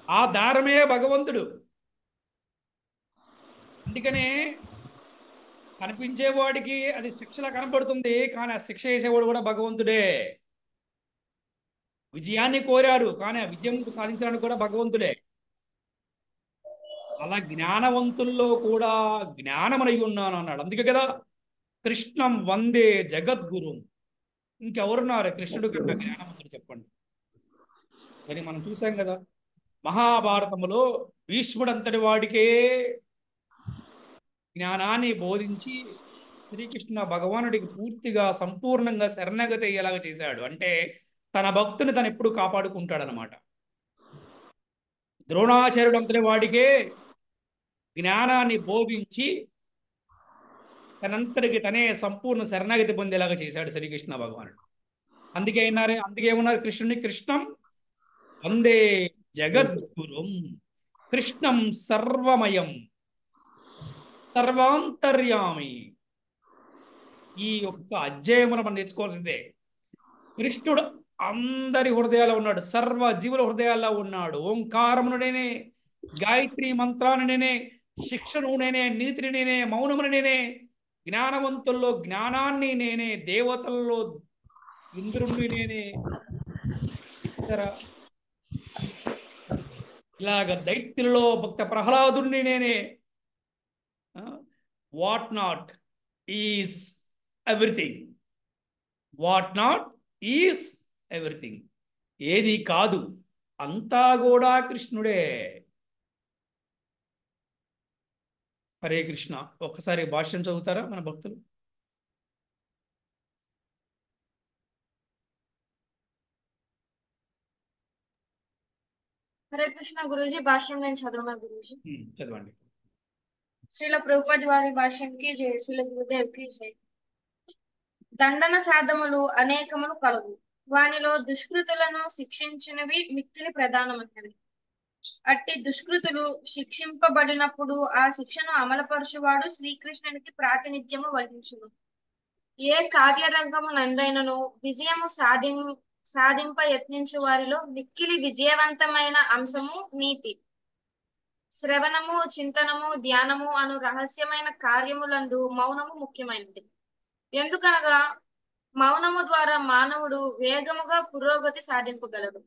ఆ దారమే భగవంతుడు. అందుకనే కనిపించేవాడికి అది శిక్షలా కనపడుతుంది, కానీ ఆ శిక్ష చేసేవాడు కూడా భగవంతుడే. విజయాన్ని కోరాడు, కానీ ఆ విజయం సాధించడానికి కూడా భగవంతుడే. అలా జ్ఞానవంతుల్లో కూడా జ్ఞానమనై ఉన్నాను అన్నాడు. అందుకే కదా కృష్ణం వందే జగద్గురు. ఇంకెవరున్నారు కృష్ణుడు కన్నా జ్ఞానవంతుడు చెప్పండి. దాన్ని మనం చూసాం కదా మహాభారతములో భీష్ముడు అంతటి వాడికే జ్ఞానాన్ని బోధించి శ్రీకృష్ణ భగవానుడికి పూర్తిగా సంపూర్ణంగా శరణాగతి అయ్యేలాగా చేశాడు. అంటే తన భక్తుని తను ఎప్పుడు కాపాడుకుంటాడనమాట. ద్రోణాచార్యుడు అంతటి వాడికే జ్ఞానాన్ని బోధించి తనంతటికి తనే సంపూర్ణ శరణాగతి పొందేలాగా చేశాడు శ్రీకృష్ణ భగవానుడు. అందుకే ఏమన్నారు కృష్ణుని, కృష్ణం వందే జగద్గురుం, కృష్ణం సర్వమయం సర్వాంతర్యామి. ఈ యొక్క అధ్యాయమును మనం నేర్చుకోవాల్సిందే. కృష్ణుడు అందరి హృదయాల్లో ఉన్నాడు, సర్వ జీవుల హృదయాల్లో ఉన్నాడు. ఓంకారమును నేనే, గాయత్రి మంత్రాన్ని నేనే, శిక్షను నేనే, నీతిని నేనే, మౌనమును నేనే, జ్ఞానవంతుల్లో జ్ఞానాన్ని నేనే, దేవతల్లో ఇంద్రుణ్ణి నేనే, ఇలాగ దైత్యుల్లో భక్త ప్రహ్లాదుని నేనే. What not is everything, what not is everything. ఏది కాదు అంతా కూడా కృష్ణుడే. హరే కృష్ణ. ఒక్కసారి భాష్యం చదువుతారా మన భక్తులు? హరే కృష్ణ గురూజీ. భాష్యం నేను చదవనా గురూజీ? చదవండి. శ్రీల ప్రభుపాద వారి భాష్యంకి జై, శ్రీల గురుదేవ్కి జై. దండన సాధములు అనేకములు కలవు, వానిలో దుష్కృతులను శిక్షించినవి మిక్కిలి ప్రధానమైనవి. అట్టి దుష్కృతులు శిక్షింపబడినప్పుడు ఆ శిక్షను అమలుపరచువాడు శ్రీకృష్ణునికి ప్రాతినిధ్యము వహించును. ఏ కార్యరంగము నందైనను విజయము సాధింప యత్నించు వారిలో మిక్కిలి విజయవంతమైన అంశము నీతి. శ్రవణము, చింతనము, ధ్యానము అను రహస్యమైన కార్యములందు మౌనము ముఖ్యమైనది. ఎందుకనగా మౌనము ద్వారా మానవుడు వేగముగా పురోగతి సాధింపగలడు.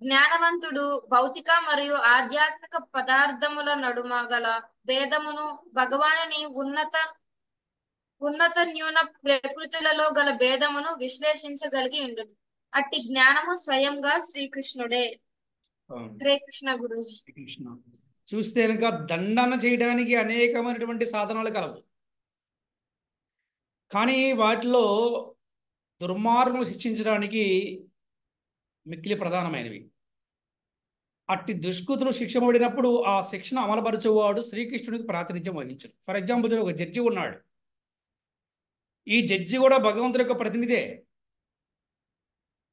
జ్ఞానవంతుడు భౌతిక మరియు ఆధ్యాత్మిక పదార్థముల నడుమ గల భేదమును, భగవానుని ఉన్నత న్యూన ప్రకృతులలో గల భేదమును విశ్లేషించగలిగి ఉండును. అట్టి జ్ఞానము స్వయంగా శ్రీకృష్ణుడే. హరే కృష్ణ గురూజీ. కృష్ణ. చూస్తే కనుక దండన చేయడానికి అనేకమైనటువంటి సాధనాలు కలవు, కానీ వాటిలో దుర్మార్గులు శిక్షించడానికి మిక్కిలి ప్రధానమైనవి. అట్టి దుష్కృతులు శిక్షపడినప్పుడు ఆ శిక్షను అమలుపరచేవాడు శ్రీకృష్ణుడికి ప్రాతినిధ్యం వహించడు. ఫర్ ఎగ్జాంపుల్, ఒక జడ్జి ఉన్నాడు. ఈ జడ్జి కూడా భగవంతుడి యొక్క ప్రతినిధే.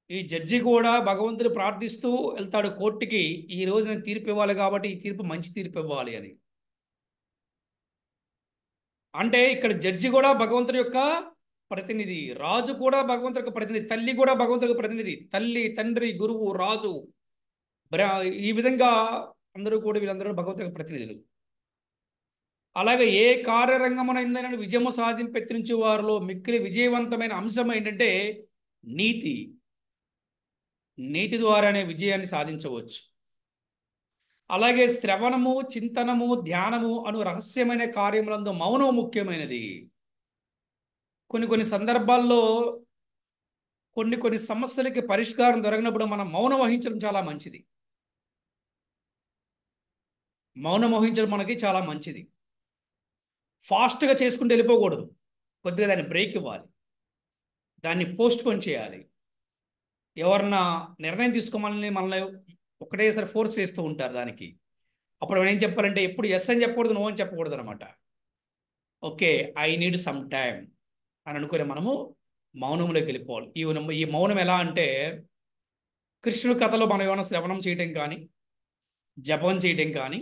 ఈ జడ్జి కూడా భగవంతుడు ప్రార్థిస్తూ వెళ్తాడు కోర్టుకి, ఈ రోజు నేను తీర్పు ఇవ్వాలి కాబట్టి ఈ తీర్పు మంచి తీర్పు ఇవ్వాలి అని. అంటే ఇక్కడ జడ్జి కూడా భగవంతుడి యొక్క ప్రతినిధి, రాజు కూడా భగవంతుడి యొక్క ప్రతినిధి, తల్లి కూడా భగవంతుడి యొక్క ప్రతినిధి. తల్లి, తండ్రి, గురువు, రాజు, ఈ విధంగా అందరూ కూడా వీళ్ళందరూ భగవంతుడి యొక్క ప్రతినిధులు. అలాగే ఏ కార్యరంగమునైందని విజయము సాధింపెత్తించే వారిలో మిక్కిలి విజయవంతమైన అంశం ఏంటంటే నీతి. నీతి ద్వారానే విజయాన్ని సాధించవచ్చు. అలాగే శ్రవణము, చింతనము, ధ్యానము అను రహస్యమైన కార్యములందు మౌనం ముఖ్యమైనది. కొన్ని సందర్భాల్లో కొన్ని సమస్యలకి పరిష్కారం దొరకనప్పుడు మనం మౌనం వహించడం చాలా మంచిది. మౌనం వహించడం మనకి చాలా మంచిది. ఫాస్ట్గా చేసుకుంటూ వెళ్ళిపోకూడదు, కొద్దిగా దాన్ని బ్రేక్ ఇవ్వాలి, దాన్ని పోస్ట్ పోన్ చేయాలి. ఎవరన్నా నిర్ణయం తీసుకోమని మనల్ని ఒకటేసారి ఫోర్స్ చేస్తూ ఉంటారు దానికి. అప్పుడు మనం ఏం చెప్పాలంటే ఎప్పుడు ఎస్ అని చెప్పకూడదు, నో అని చెప్పకూడదు అనమాట. Okay, I need some time అని అనుకుని మనము మౌనంలోకి వెళ్ళిపోవాలి. ఈ మౌనం ఎలా అంటే, కృష్ణుడి కథలో మనం ఏమైనా శ్రవణం చేయటం కానీ, జపం చేయటం కానీ,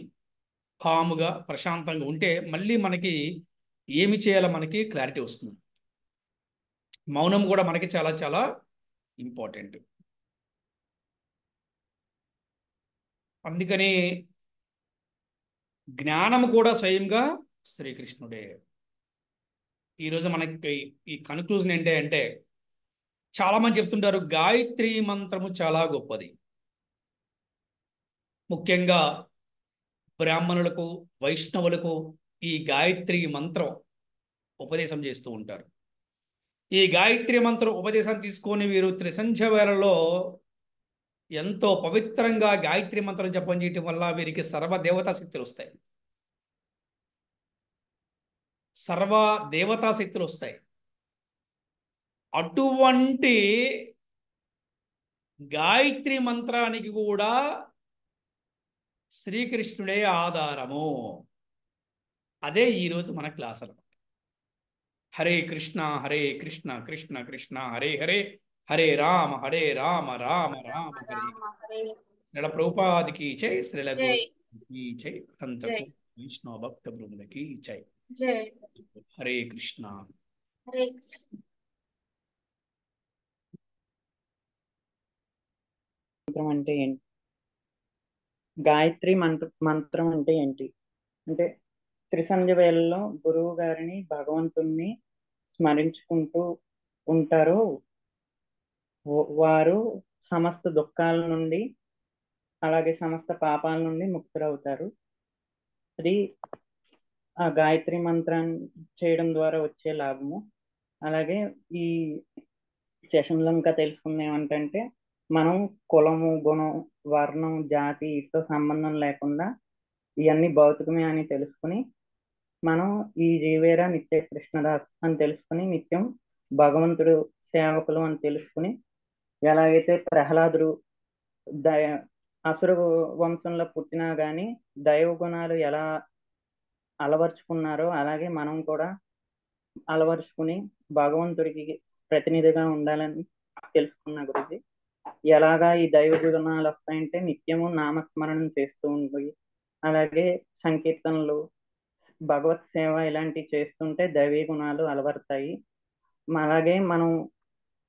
కాముగా ప్రశాంతంగా ఉంటే మళ్ళీ మనకి ఏమి చేయాలో మనకి క్లారిటీ వస్తుంది. మౌనం కూడా మనకి చాలా చాలా ఇంపార్టెంట్. అందుకని జ్ఞానం కూడా స్వయంగా శ్రీకృష్ణుడే. ఈరోజు మనకి ఈ కన్క్లూజన్ ఏంటి అంటే, చాలా మంది చెప్తుంటారు గాయత్రి మంత్రము చాలా గొప్పది. ముఖ్యంగా బ్రాహ్మణులకు, వైష్ణవులకు ఈ గాయత్రి మంత్రం ఉపదేశం చేస్తూ ఉంటారు. ఈ గాయత్రి మంత్రం ఉపదేశం తీసుకొని వీరు త్రిసంధ్య వేళలో ఎంతో పవిత్రంగా గాయత్రి మంత్రం జపం చేయటం వల్ల వీరికి సర్వ దేవతా శక్తులు వస్తాయి. సర్వ దేవతా శక్తులు వస్తాయి. అటువంటి గాయత్రి మంత్రానికి కూడా శ్రీకృష్ణుడే ఆధారము. అదే ఈరోజు మన క్లాస్ అన్నమాట. హరే కృష్ణ కృష్ణ కృష్ణ హరే హరే, హరే రామ రామ రామ హరే. శ్రీల ప్రభుపాదికి జై, శ్రీల గురుకి జై, అంతకు వైష్ణవ భక్త బృందకి జై. హరే కృష్ణ. మంత్రం అంటే ఏంటి? గాయత్రి మంత్రం అంటే ఏంటి అంటే, త్రిసంధ్య వేళల్లో గురువు గారిని, భగవంతుణ్ణి స్మరించుకుంటూ ఉంటారు. వారు సమస్త దుఃఖాల నుండి, అలాగే సమస్త పాపాల నుండి ముక్తులవుతారు. అది ఆ గాయత్రి మంత్రాన్ని చేయడం ద్వారా వచ్చే లాభము. అలాగే ఈ సెషన్లో ఇంకా తెలుసుకుంది ఏమంటే, మనం కులము, గుణం, వర్ణం, జాతి వీటితో సంబంధం లేకుండా ఇవన్నీ భౌతికమే అని తెలుసుకుని, మనం ఈ జీవేరా నిత్య కృష్ణదాస్ అని తెలుసుకుని నిత్యం భగవంతుడు సేవకులు అని తెలుసుకుని, ఎలాగైతే ప్రహ్లాదుడు అసుర వంశంలో పుట్టినా గాని దైవ గుణాలు ఎలా అలవర్చుకున్నారో అలాగే మనం కూడా అలవర్చుకుని భగవంతుడికి ప్రతినిధిగా ఉండాలని తెలుసుకున్న గురించి. ఎలాగా ఈ దైవ గుణాలు వస్తాయంటే, నిత్యము నామస్మరణం చేస్తూ ఉంటుంది, అలాగే సంకీర్తనలు, భగవత్ సేవ ఇలాంటివి చేస్తుంటే దైవీ గుణాలు అలవడతాయి. అలాగే మనం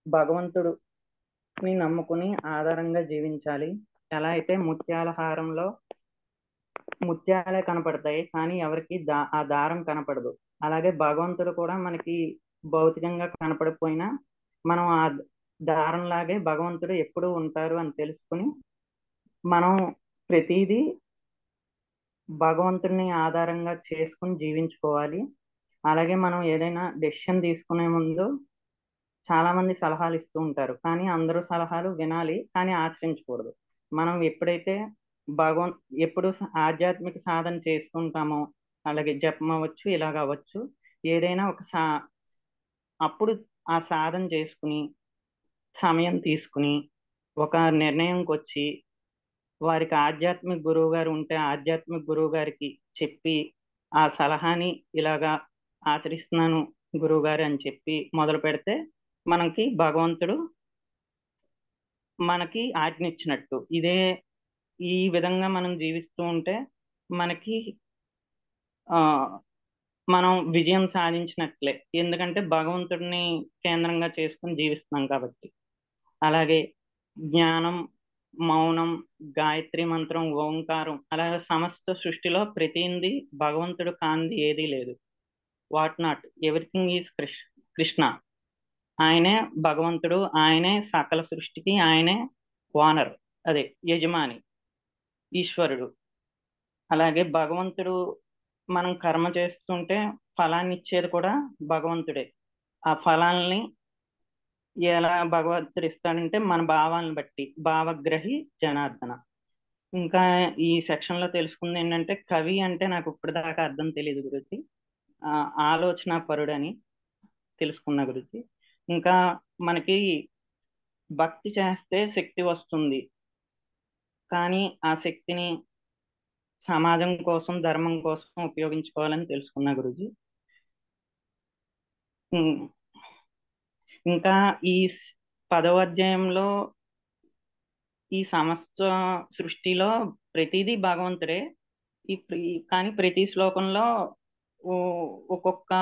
భగవంతుడిని నమ్ముకుని ఆధారంగా జీవించాలి. ఎలా అయితే ముత్యాల హారంలో ముత్యాలే కనపడతాయి కానీ ఎవరికి ఆ దారం కనపడదు, అలాగే భగవంతుడు కూడా మనకి భౌతికంగా కనపడిపోయినా మనం ఆ దారంలాగే భగవంతుడు ఎప్పుడు ఉంటారు అని తెలుసుకుని మనం ప్రతిదీ భగవంతుడిని ఆధారంగా చేసుకుని జీవించుకోవాలి. అలాగే మనం ఏదైనా డెసిషన్ తీసుకునే ముందు చాలా మంది సలహాలు ఇస్తూ ఉంటారు, కానీ అందరూ సలహాలు వినాలి కానీ ఆచరించకూడదు. మనం ఎప్పుడైతే ఎప్పుడు ఆధ్యాత్మిక సాధన చేస్తుంటామో, అలాగే జపం అవ్వచ్చు, ఇలాగ అవ్వచ్చు, ఏదైనా ఒక అప్పుడు ఆ సాధన చేసుకుని సమయం తీసుకుని ఒక నిర్ణయంకి వచ్చి వారికి ఆధ్యాత్మిక గురువు గారు ఉంటే ఆధ్యాత్మిక గురువు గారికి చెప్పి ఆ సలహాని ఇలాగా ఆచరిస్తున్నాను గురువు గారు అని చెప్పి మొదలు పెడితే మనకి భగవంతుడు మనకి ఆజ్ఞ ఇచ్చినట్టు. ఈ విధంగా మనం జీవిస్తూ ఉంటే మనకి మనం విజయం సాధించినట్లే, ఎందుకంటే భగవంతుడిని కేంద్రంగా చేసుకుని జీవిస్తున్నాం కాబట్టి. అలాగే జ్ఞానం, మౌనం, గాయత్రి మంత్రం, ఓంకారం, అలాగే సమస్త సృష్టిలో ప్రతింది భగవంతుడు కాంది ఏదీ లేదు. What not everything is Krishna. ఆయనే భగవంతుడు, ఆయనే సకల సృష్టికి ఆయనే ఓనర్, అదే యజమాని, ఈశ్వరుడు. అలాగే భగవంతుడు మనం కర్మ చేస్తుంటే ఫలాన్ని ఇచ్చేది కూడా భగవంతుడే. ఆ ఫలాల్ని ఎలా భగవంతుడు ఇస్తాడంటే మన భావాలను బట్టి, భావగ్రహి జనార్దన. ఇంకా ఈ సెక్షన్ లో తెలుసుకుంది ఏంటంటే, కవి అంటే నాకు ఇప్పటిదాకా అర్థం తెలియదు గురించి, ఆలోచన పరుడని తెలుసుకున్న గురించి. ఇంకా మనకి భక్తి చేస్తే శక్తి వస్తుంది, కానీ ఆ శక్తిని సమాజం కోసం, ధర్మం కోసం ఉపయోగించుకోవాలని తెలుసుకున్న గురుజీ. ఇంకా ఈ 10వ అధ్యాయంలో ఈ సమస్త సృష్టిలో ప్రతిదీ భగవంతుడే. కానీ ప్రతి శ్లోకంలో ఒక్కొక్క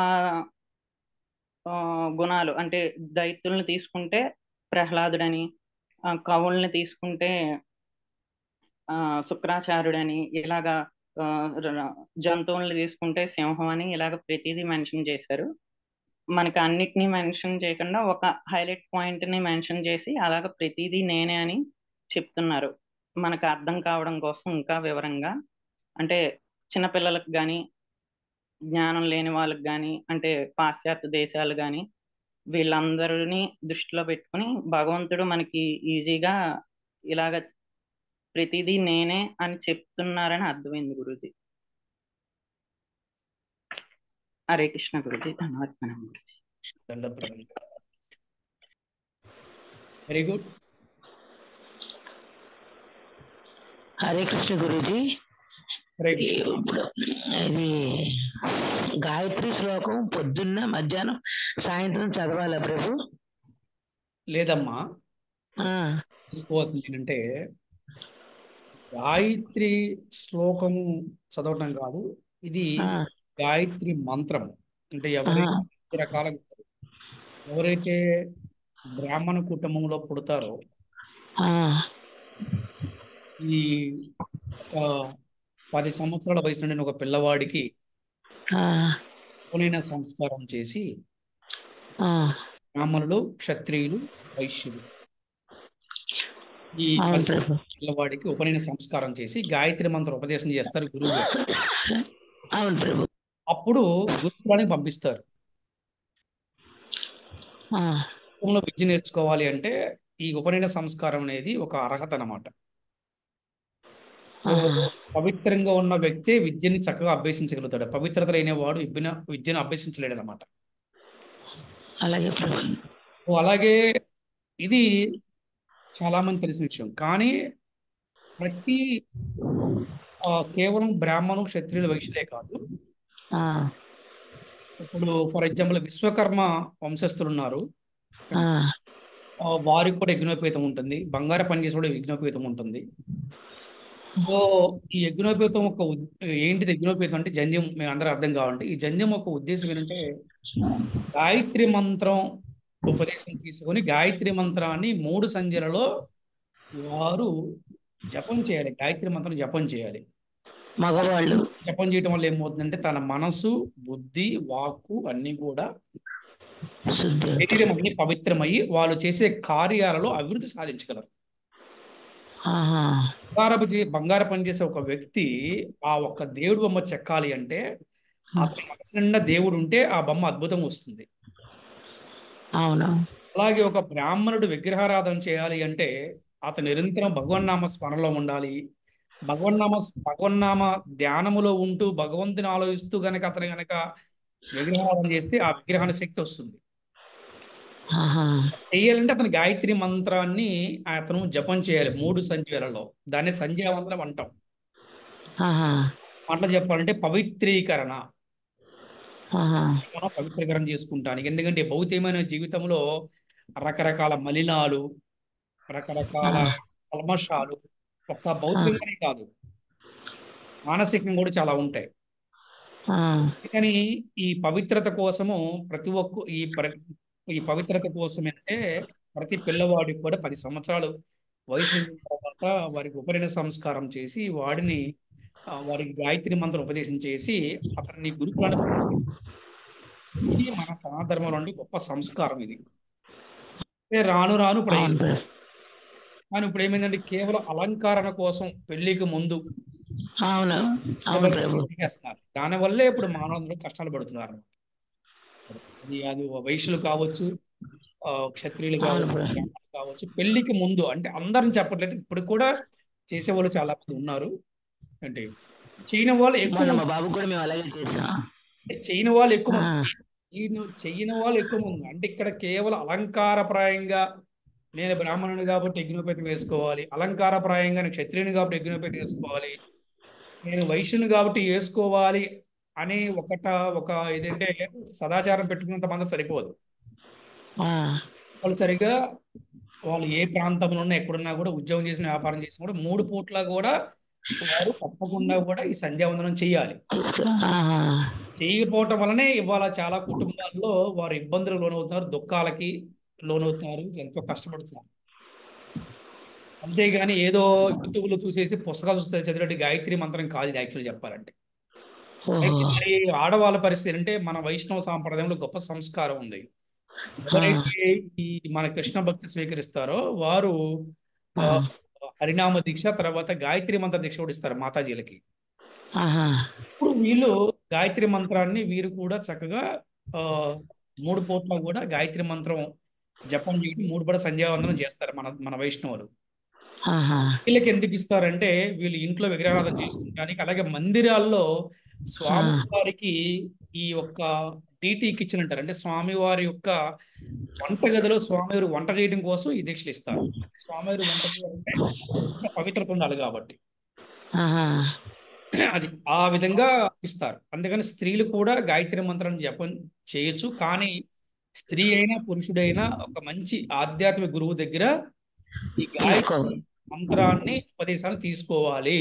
గుణాలు, అంటే దైత్యుల్ని తీసుకుంటే ప్రహ్లాదుడని, కవుల్ని తీసుకుంటే శుక్రాచార్యుడని, ఇలాగా జంతువుల్ని తీసుకుంటే సింహం అని, ఇలాగ ప్రతిదీ మెన్షన్ చేశారు. మనకి అన్నిటినీ మెన్షన్ చేయకుండా ఒక హైలైట్ పాయింట్ ని మెన్షన్ చేసి అలాగ ప్రతిదీ నేనే అని చెప్తున్నారు, మనకు అర్థం కావడం కోసం ఇంకా వివరంగా. అంటే చిన్నపిల్లలకు కానీ, జ్ఞానం లేని వాళ్ళకి కానీ, అంటే పాశ్చాత్య దేశాలు కానీ, వీళ్ళందరినీ దృష్టిలో పెట్టుకుని భగవంతుడు మనకి ఈజీగా ఇలాగ ప్రతిదీ నేనే అని చెప్తున్నారని అర్థమైంది గురూజీ. హరే కృష్ణ గురూజీ. ధన్యవాదాలు గురూజీ. Very good. హరే కృష్ణ గురూజీ. హరే కృష్ణ. ఇది గాయత్రి శ్లోకం పొద్దున్న, మధ్యాహ్నం, సాయంత్రం చదవాలా ప్రభు? లేదమ్మా, తీసుకోవాల్సింది ఏంటంటే గాయత్రి శ్లోకం చదవటం కాదు, ఇది గాయత్రి మంత్రం. అంటే ఎవరైతే రకాలుగా ఎవరైతే బ్రాహ్మణ కుటుంబంలో పుడతారో ఈ 10 సంవత్సరాల వయసు నుండి ఒక పిల్లవాడికి పునీన సంస్కారం చేసి బ్రాహ్మణులు, క్షత్రియులు, వైశ్యులు ఈ పిల్లవాడికి ఉపనయన సంస్కారం చేసి గాయత్రి మంత్రం ఉపదేశం చేస్తారు గురువు గారు. అవును ప్రభు. అప్పుడు గురుకులానికి పంపిస్తారు. విద్య నేర్చుకోవాలి అంటే ఈ ఉపనయన సంస్కారం అనేది ఒక అర్హత అన్నమాట. పవిత్రంగా ఉన్న వ్యక్తి విద్యని చక్కగా అభ్యసించగలుగుతాడు. పవిత్రత లేనివాడు విద్యను అభ్యసించలేడు అన్నమాట. అలాగే ఇది చాలా మంది తెలిసిన విషయం. కానీ ప్రతి కేవలం బ్రాహ్మణు, క్షత్రియులు, వైశ్యులే కాదు. ఇప్పుడు ఫర్ ఎగ్జాంపుల్ విశ్వకర్మ వంశస్థులు ఉన్నారు, వారికి కూడా యజ్ఞోపేతం ఉంటుంది. బంగార పని చేసి కూడా యజ్ఞోపేతం ఉంటుంది. సో ఈ యజ్ఞోపేతం ఒక ఏంటిది? యజ్ఞోపేతం అంటే జంధ్యం. మేము అందరూ అర్థం కావాలంటే ఈ జంధ్యం ఒక ఉద్దేశం ఏంటంటే గాయత్రి మంత్రం ఉపదేశం తీసుకొని గాయత్రి మంత్రాన్ని 3 సంధ్యలలో వారు జపం చేయాలి. గాయత్రి మంత్రం జపం చేయాలి. మగవాళ్ళు జపం చేయడం వల్ల ఏమవుతుందంటే తన మనసు, బుద్ధి, వాక్కు అన్ని కూడా శరీరం అన్ని పవిత్రమయ్యి వాళ్ళు చేసే కార్యాలలో అభివృద్ధి సాధించగలరు. బంగార పని చేసే ఒక వ్యక్తి ఆ ఒక్క దేవుడు బొమ్మ చెక్కాలి అంటే అతని మనసు నిండా దేవుడు ఉంటే ఆ బొమ్మ అద్భుతంగా వస్తుంది. అలాగే ఒక బ్రాహ్మణుడు విగ్రహారాధన చేయాలి అంటే అతను నిరంతరం భగవన్నామ స్మరణలో ఉండాలి. భగవన్నామ ధ్యానములో ఉంటూ భగవంతుని ఆలోచిస్తూ అతను గనక విగ్రహారాధన చేస్తే ఆ విగ్రహానికి శక్తి వస్తుంది. చేయాలంటే అతను గాయత్రి మంత్రాన్ని అతను జపం చేయాలి 3 సంధ్యలలో. దాన్ని సంధ్యావందనం అంటాం. అట్లా చెప్పాలంటే పవిత్రీకరణ, పవిత్రీకరణ చేసుకుంటానికి. ఎందుకంటే భౌతికమైన జీవితంలో రకరకాల మలినాలు, రకరకాల కల్మషాలు ఒక్క భౌతికంగానే కాదు, మానసికంగా కూడా చాలా ఉంటాయి. కానీ ఈ పవిత్రత కోసము ప్రతి ఒక్క ఈ పవిత్రత కోసం అంటే ప్రతి పిల్లవాడికి కూడా 10 సంవత్సరాలు వయసు తర్వాత వారికి ఉపనయన సంస్కారం చేసి వారికి గాయత్రి మంత్రం ఉపదేశం చేసి అతన్ని గురుకులానికి. ఇది మన సనాతన నుండి గొప్ప సంస్కారం. ఇది రాను రాను కానీ ఇప్పుడు ఏమైందంటే కేవలం అలంకరణ కోసం పెళ్లికి ముందు చేస్తున్నారు. దానివల్లే ఇప్పుడు మానవులు కష్టాలు పడుతున్నారు. అది వైశ్యులు కావచ్చు, క్షత్రియులు కావచ్చు. పెళ్లికి ముందు అంటే అందరిని చెప్పట్లేదు, ఇప్పుడు కూడా చేసేవాళ్ళు చాలా మంది ఉన్నారు. అంటే చేయని వాళ్ళు ఎక్కువ, చేయని వాళ్ళు ఎక్కువ మంది. అంటే ఇక్కడ కేవలం అలంకారప్రాయంగా నేను బ్రాహ్మణుని కాబట్టి యజ్ఞోపేతం వేసుకోవాలి, అలంకారప్రాయంగా నేను క్షత్రియుని కాబట్టి యజ్ఞోపేతం వేసుకోవాలి, నేను వైశ్యుని కాబట్టి వేసుకోవాలి అని ఒక ఏదంటే సదాచారం పెట్టుకున్నంత మంది సరిపోదు. కంపల్సరిగా వాళ్ళు ఏ ప్రాంతంలో ఉన్నా ఎక్కడున్నా కూడా ఉద్యోగం చేసిన వ్యాపారం చేసినా కూడా 3 పూట్ల కూడా వారు తప్పకుండా కూడా ఈ సంధ్యావందనం చేయాలి. చేయకపోవటం వల్లనే ఇవాళ చాలా కుటుంబాల్లో వారు ఇబ్బందులు లోనవుతున్నారు, దుఃఖాలకి లోనవుతున్నారు, ఎంతో కష్టపడుతున్నారు. అంతేగాని ఏదో యూట్యూబ్లో చూసేసి పుస్తకాలు చూస్తే చదివినట్టు గాయత్రి మంత్రం కాదు ఇది యాక్చువల్ చెప్పాలంటే. అయితే మరి ఆడవాళ్ళ పరిస్థితి అంటే మన వైష్ణవ సాంప్రదాయంలో గొప్ప సంస్కారం ఉంది. ఎవరైతే ఈ మన కృష్ణ భక్తి స్వీకరిస్తారో వారు ఆ, హరినామ దీక్ష తర్వాత గాయత్రి మంత్ర దీక్ష కూడా ఇస్తారు మాతాజీలకి. ఇప్పుడు వీళ్ళు గాయత్రి మంత్రాన్ని వీరు కూడా చక్కగా ఆ 3 పూట్ల కూడా గాయత్రి మంత్రం జపం చేయడం 3 పూట సంధ్యావందనం చేస్తారు మన మన వైష్ణవులు. వీళ్ళకి ఎందుకు ఇస్తారంటే వీళ్ళు ఇంట్లో విగ్రహారాధన చేసుకుంటానికి, అలాగే మందిరాల్లో స్వామివారికి ఈ యొక్క డీటీ కిచెన్ అంటారు, అంటే స్వామివారి యొక్క వంటగదిలో స్వామివారి వంట చేయడం కోసం ఈ దీక్షలు ఇస్తారు. స్వామివారి వంట అంటే పవిత్రత ఉండాలి కాబట్టి అది ఆ విధంగా ఇస్తారు. అందుకని స్త్రీలు కూడా గాయత్రి మంత్రాన్ని జపం చేయొచ్చు, కానీ స్త్రీ అయినా పురుషుడైనా ఒక మంచి ఆధ్యాత్మిక గురువు దగ్గర ఈ గాయత్రి మంత్రాన్ని ఉపదేశాన్ని తీసుకోవాలి,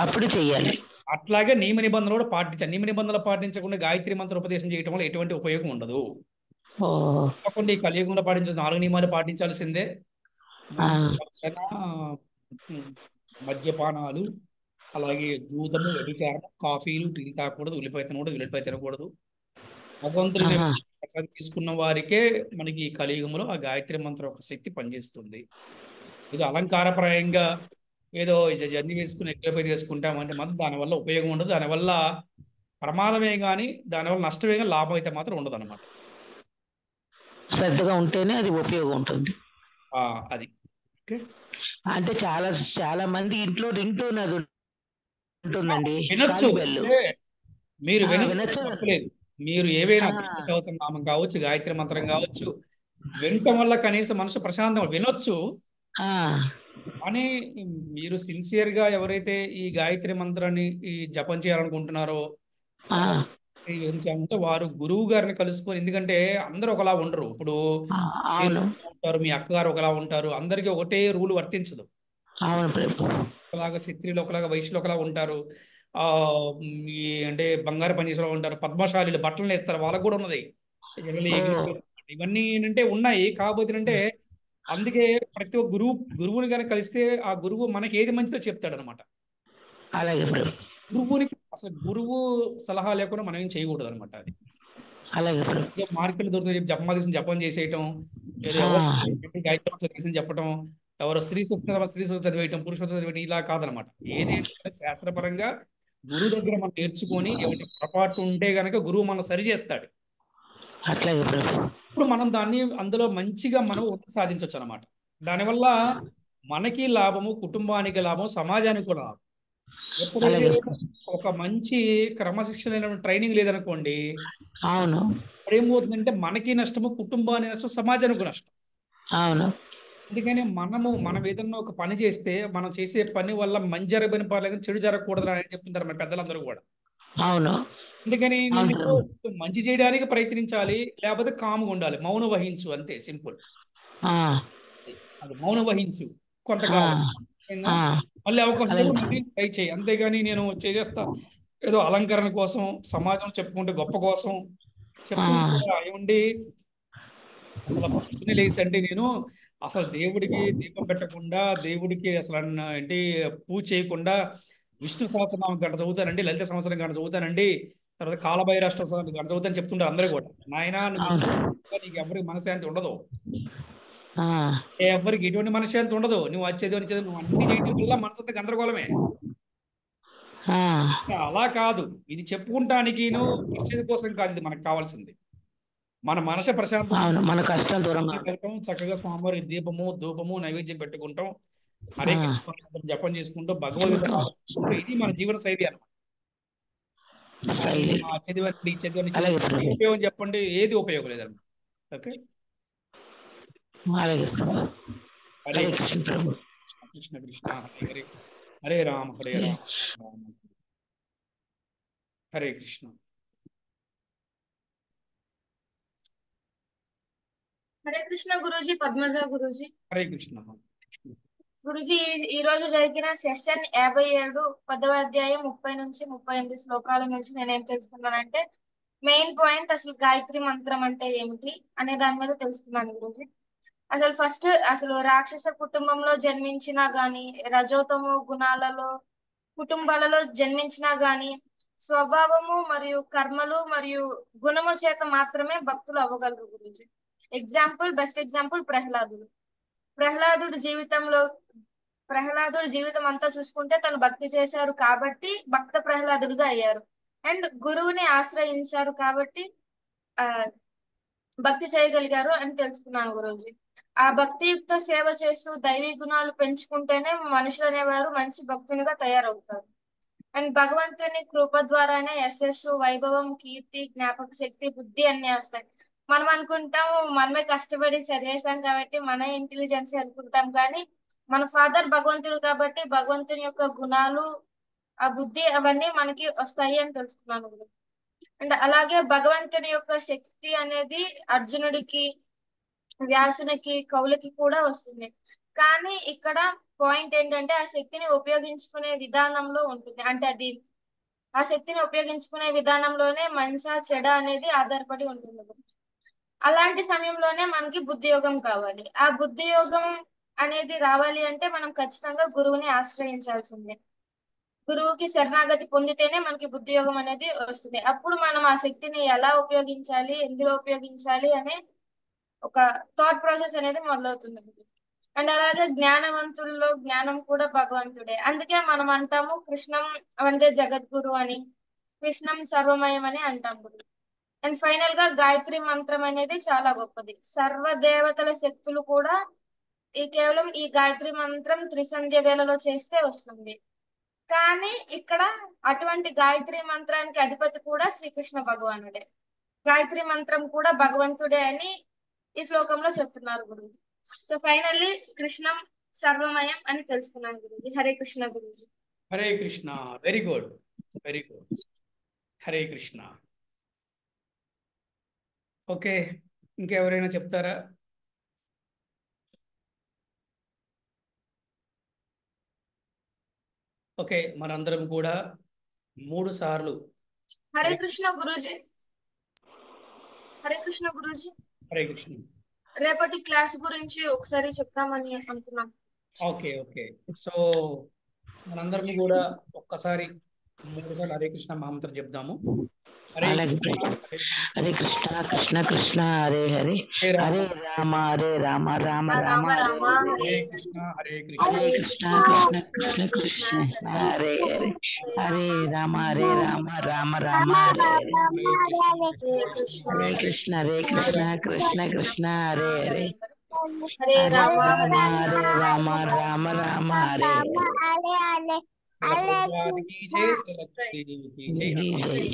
అప్పుడు చెయ్యాలి. అట్లాగే నియమ నిబంధనలు కూడా పాటించాలి. నియమ నిబంధనలు పాటించకుండా గాయత్రి మంత్ర ఉపదేశం చేయటం వల్ల ఎటువంటి ఉపయోగం ఉండదు. తప్పకుండా ఈ కలియుగంలో పాటించాల్సిన 4 నియమాలు పాటించాల్సిందే. మాంసభక్షణ, మద్యపానాలు, అలాగే జూదము, వ్యభిచారం, కాఫీలు, టీలు తాగకూడదు, ఉల్లిపాయ తినకూడదు, వెల్లిపాయ తినకూడదు. భగవంతుని ప్రసాదం తీసుకున్న వారికే మనకి ఈ కలియుగంలో ఆ గాయత్రి మంత్రం యొక్క శక్తి పనిచేస్తుంది. ఇది అలంకారప్రాయంగా ఏదో జర్నీ వేసుకుని ఎక్కడిపై తీసుకుంటామంటే మాత్రం దానివల్ల ఉపయోగం ఉండదు. దానివల్ల ప్రమాదమే కానీ దానివల్ల నష్టమే కానీ లాభం అయితే మాత్రం ఉండదు అనమాట. శ్రద్ధగా ఉంటేనే అది ఉపయోగం ఉంటుంది. అది ఓకే. అంటే చాలా చాలా మంది ఇంట్లో రింగ్ టోన్ అది ఉంటుందండి, వినొచ్చు, మీరు వినొచ్చు. తప్పలేదు. మీరు ఏవైనా నామం కావచ్చు, గాయత్రి మంత్రం కావచ్చు, వినటం వల్ల కనీసం మనసు ప్రశాంతం వినొచ్చు. అని మీరు సిన్సియర్ గా ఎవరైతే ఈ గాయత్రి మంత్రాన్ని ఈ జపం చేయాలనుకుంటున్నారో అంటే వారు గురువు గారిని కలుసుకొని, ఎందుకంటే అందరూ ఒకలా ఉండరు. ఇప్పుడు ఉంటారు, మీ అక్కగారు ఒకలా ఉంటారు, అందరికీ ఒకటే రూల్ వర్తించదు. ఒకలాగా క్షత్రియులు ఒకలాగా, వైశ్యులు ఒకలా ఉంటారు, ఈ అంటే బంగారు పనిచేసేలా ఉంటారు, పద్మశాలీలు బట్టలు వేస్తారు, వాళ్ళకు కూడా ఉన్నది. ఇవన్నీ ఏంటంటే ఉన్నాయి. కాకపోతే అంటే అందుకే ప్రతి ఒక్క గురువుని కనుక కలిస్తే ఆ గురువు మనకి ఏది మంచిదో చెప్తాడు అనమాట. గురువుని అసలు గురువు సలహా లేకుండా మనం ఏం చేయకూడదు అనమాట. అది మార్కెట్ దొరుకుతుంది జపం చేసేయటం, ఏదో గాయత్రి మంత్రం చెప్పటం, ఎవరో స్త్రీ సూక్తం చదివేయటం, పురుష సూక్తం చదివేయటం, ఇలా కాదనమాట. ఏదైనా శాస్త్రపరంగా గురువు దగ్గర మనం నేర్చుకొని ఏమైనా పొరపాటు ఉంటే గనక గురువు మనం సరి చేస్తాడు. ఇప్పుడు మనం దాన్ని అందులో మంచిగా మనం సాధించవచ్చు అనమాట. దానివల్ల మనకి లాభము, కుటుంబానికి లాభం, సమాజానికి కూడా లాభం. ఎప్పుడైతే ఒక మంచి క్రమశిక్షణ ట్రైనింగ్ లేదనుకోండి, ఏమవుతుందంటే మనకి నష్టము, కుటుంబానికి నష్టం, సమాజానికి నష్టం. అందుకని మనం ఏదన్నా ఒక పని చేస్తే మనం చేసే పని వల్ల మంచి జరగని పర్లేదు, చెడు జరగకూడదు అని చెప్తుంటారు మన పెద్దలందరూ కూడా. అందుకని నేను మంచి చేయడానికి ప్రయత్నించాలి, లేకపోతే కామ్గా ఉండాలి, మౌనం వహించు, అంతే సింపుల్. అది మౌనం వహించు కొంతకాలం, మళ్ళీ అవకాశం ట్రై చేయి. అంతేగాని నేను చేసేస్తా ఏదో అలంకరణ కోసం, సమాజం చెప్పుకుంటే గొప్ప కోసం చెప్తుంటా ఏమండి. అసలు పొద్దున్నే లేచి అంటే నేను అసలు దేవుడికి దీపం పెట్టకుండా, దేవుడికి అసలు ఏంటి పూజ చేయకుండా విష్ణు సహస్రనామం గంట చదువుతానండి, లలిత సంవత్సరం గంట చదువుతానండి, తర్వాత కాలభైరాష్ట్ర గంట చదువుతాను చెప్తుంటారు అందరూ కూడా. నాయనా నీకు ఎవరికి మనశ్శాంతి ఉండదు, ఎవరికి ఎటువంటి మనశ్శాంతి ఉండదు. నువ్వు వచ్చేది నువ్వు అన్ని చేయడం వల్ల మనసంతా గందరగోళమే. అలా కాదు, ఇది చెప్పుకుంటానికి కోసం కాదు, ఇది మనకు కావాల్సింది. మన మనసు ప్రశాంతం, మన కష్టాలు దూరం, చక్కగా స్వామివారి దీపము, ధూపము, నైవేద్యం పెట్టుకుంటాం, హరే కృష్ణ జపం చేసుకుంటాం, భగవద్గీత ఆలోచించుకుంటాం. ఇది మన జీవన శైలి అన్నమాట. చదివండి ఉపయోగం చెప్పండి, ఏది ఉపయోగం లేదన్నమాట. ఓకే, హరే కృష్ణ కృష్ణ కృష్ణ హరే హరే రామ హరే రామ హరే కృష్ణ. హరే కృష్ణ గురూజీ, పద్మజ గురూజీ. హరే కృష్ణ. గురూజీ, ఈ రోజు జరిగిన సెషన్ 57 10వ అధ్యాయం 30 నుంచి 38 శ్లోకాల నుంచి నేనేం తెలుసుకున్నానంటే, మెయిన్ పాయింట్ అసలు గాయత్రి మంత్రం అంటే ఏమిటి అనే దాని మీద తెలుసుకున్నాను గురూజీ. అసలు ఫస్ట్ అసలు రాక్షస కుటుంబంలో జన్మించినా గాని, రజోతమో గుణాలలో కుటుంబాలలో జన్మించినా గాని, స్వభావము మరియు కర్మలు మరియు గుణము చేత మాత్రమే భక్తులు అవ్వగలరు గురించి. బెస్ట్ ఎగ్జాంపుల్ ప్రహ్లాదుడి జీవితం అంతా చూసుకుంటే తను భక్తి చేశారు కాబట్టి భక్త ప్రహ్లాదుడిగా అయ్యారు. అండ్ గురువుని ఆశ్రయించారు కాబట్టి ఆ భక్తి చేయగలిగారు అని తెలుసుకున్నాను గురూజీ. ఆ భక్తియుక్త సేవ చేస్తూ దైవీ గుణాలు పెంచుకుంటేనే మనుషులు అనేవారు మంచి భక్తునిగా తయారవుతారు. అండ్ భగవంతుని కృప ద్వారానే యశస్సు, వైభవం, కీర్తి, జ్ఞాపక శక్తి, బుద్ధి అన్ని వస్తాయి. మనం అనుకుంటాం మనమే కష్టపడి చదివేశాం కాబట్టి మన ఇంటెలిజెన్స్ అనుకుంటాం, కానీ మన ఫాదర్ భగవంతుడు కాబట్టి భగవంతుని యొక్క గుణాలు, ఆ బుద్ధి అవన్నీ మనకి వస్తాయి అని తెలుసుకున్నాను. అండ్ అలాగే భగవంతుని యొక్క శక్తి అనేది అర్జునుడికి, వ్యాసునికి, కవులకి కూడా వస్తుంది. కానీ ఇక్కడ పాయింట్ ఏంటంటే ఆ శక్తిని ఉపయోగించుకునే విధానంలో ఉంటుంది. అంటే ఆ శక్తిని ఉపయోగించుకునే విధానంలోనే మంచా చెడ అనేది ఆధారపడి ఉంటుంది. అలాంటి సమయంలోనే మనకి బుద్ధి యోగం కావాలి. ఆ బుద్ధి యోగం అనేది రావాలి అంటే మనం ఖచ్చితంగా గురువుని ఆశ్రయించాల్సిందే. గురువుకి శరణాగతి పొందితేనే మనకి బుద్ధి యోగం అనేది వస్తుంది. అప్పుడు మనం ఆ శక్తిని ఎలా ఉపయోగించాలి, ఎందులో ఉపయోగించాలి అనే ఒక థాట్ ప్రాసెస్ అనేది మొదలవుతుంది. అండ్ అలాగే జ్ఞానవంతుల్లో జ్ఞానం కూడా భగవంతుడే. అందుకే మనం అంటాము కృష్ణం వందే జగద్గురు అని, కృష్ణం సర్వమయం అని అంటాం. అండ్ ఫైనల్ గా గాయత్రి మంత్రం అనేది చాలా గొప్పది. సర్వ దేవతల శక్తులు కూడా కేవలం ఈ గాయత్రి మంత్రం త్రిసంధ్య వేళలో చేస్తే వస్తుంది. కానీ ఇక్కడ అటువంటి గాయత్రి మంత్రానికి అధిపతి కూడా శ్రీకృష్ణ భగవానుడే. గాయత్రి మంత్రం కూడా భగవంతుడే అని ఈ శ్లోకంలో చెప్తున్నారు గురుజీ. సో ఫైనల్లీ కృష్ణం సర్వమయం అని తెలుసుకున్నాను Guruji. Hare Krishna Guruji. Hare Krishna. Very good, very good. Hare Krishna. Okay, ఇంకెవరైనా చెప్తారా? ఓకే, మనందరం కూడా 3 సార్లు హరే కృష్ణ గురూజీ. హరే కృష్ణ గురూజీ. హరే కృష్ణ. రేపటి క్లాస్ గురించి ఒకసారి చెప్తామని అనుకున్నాం. Okay okay. సో మనందరం కూడా ఒక్కసారి 3 సార్లు హరే కృష్ణ మహామంత్రం చెప్దాము. హరే హరే కృష్ణ కృష్ణ కృష్ణ హరే హరే, హరే రామ హరే రామ రామ రామ హరే కృష్ణ, హరే హరే కృష్ణ, కృష్ణ కృష్ణ కృష్ణ హరే హరే, హరే రామ హరే రామ రామ రామ హరే హరే, హరే కృష్ణ కృష్ణ కృష్ణ హరే హరే, హరే రామ హరే రామ రామ రామ హరే హరే. జై.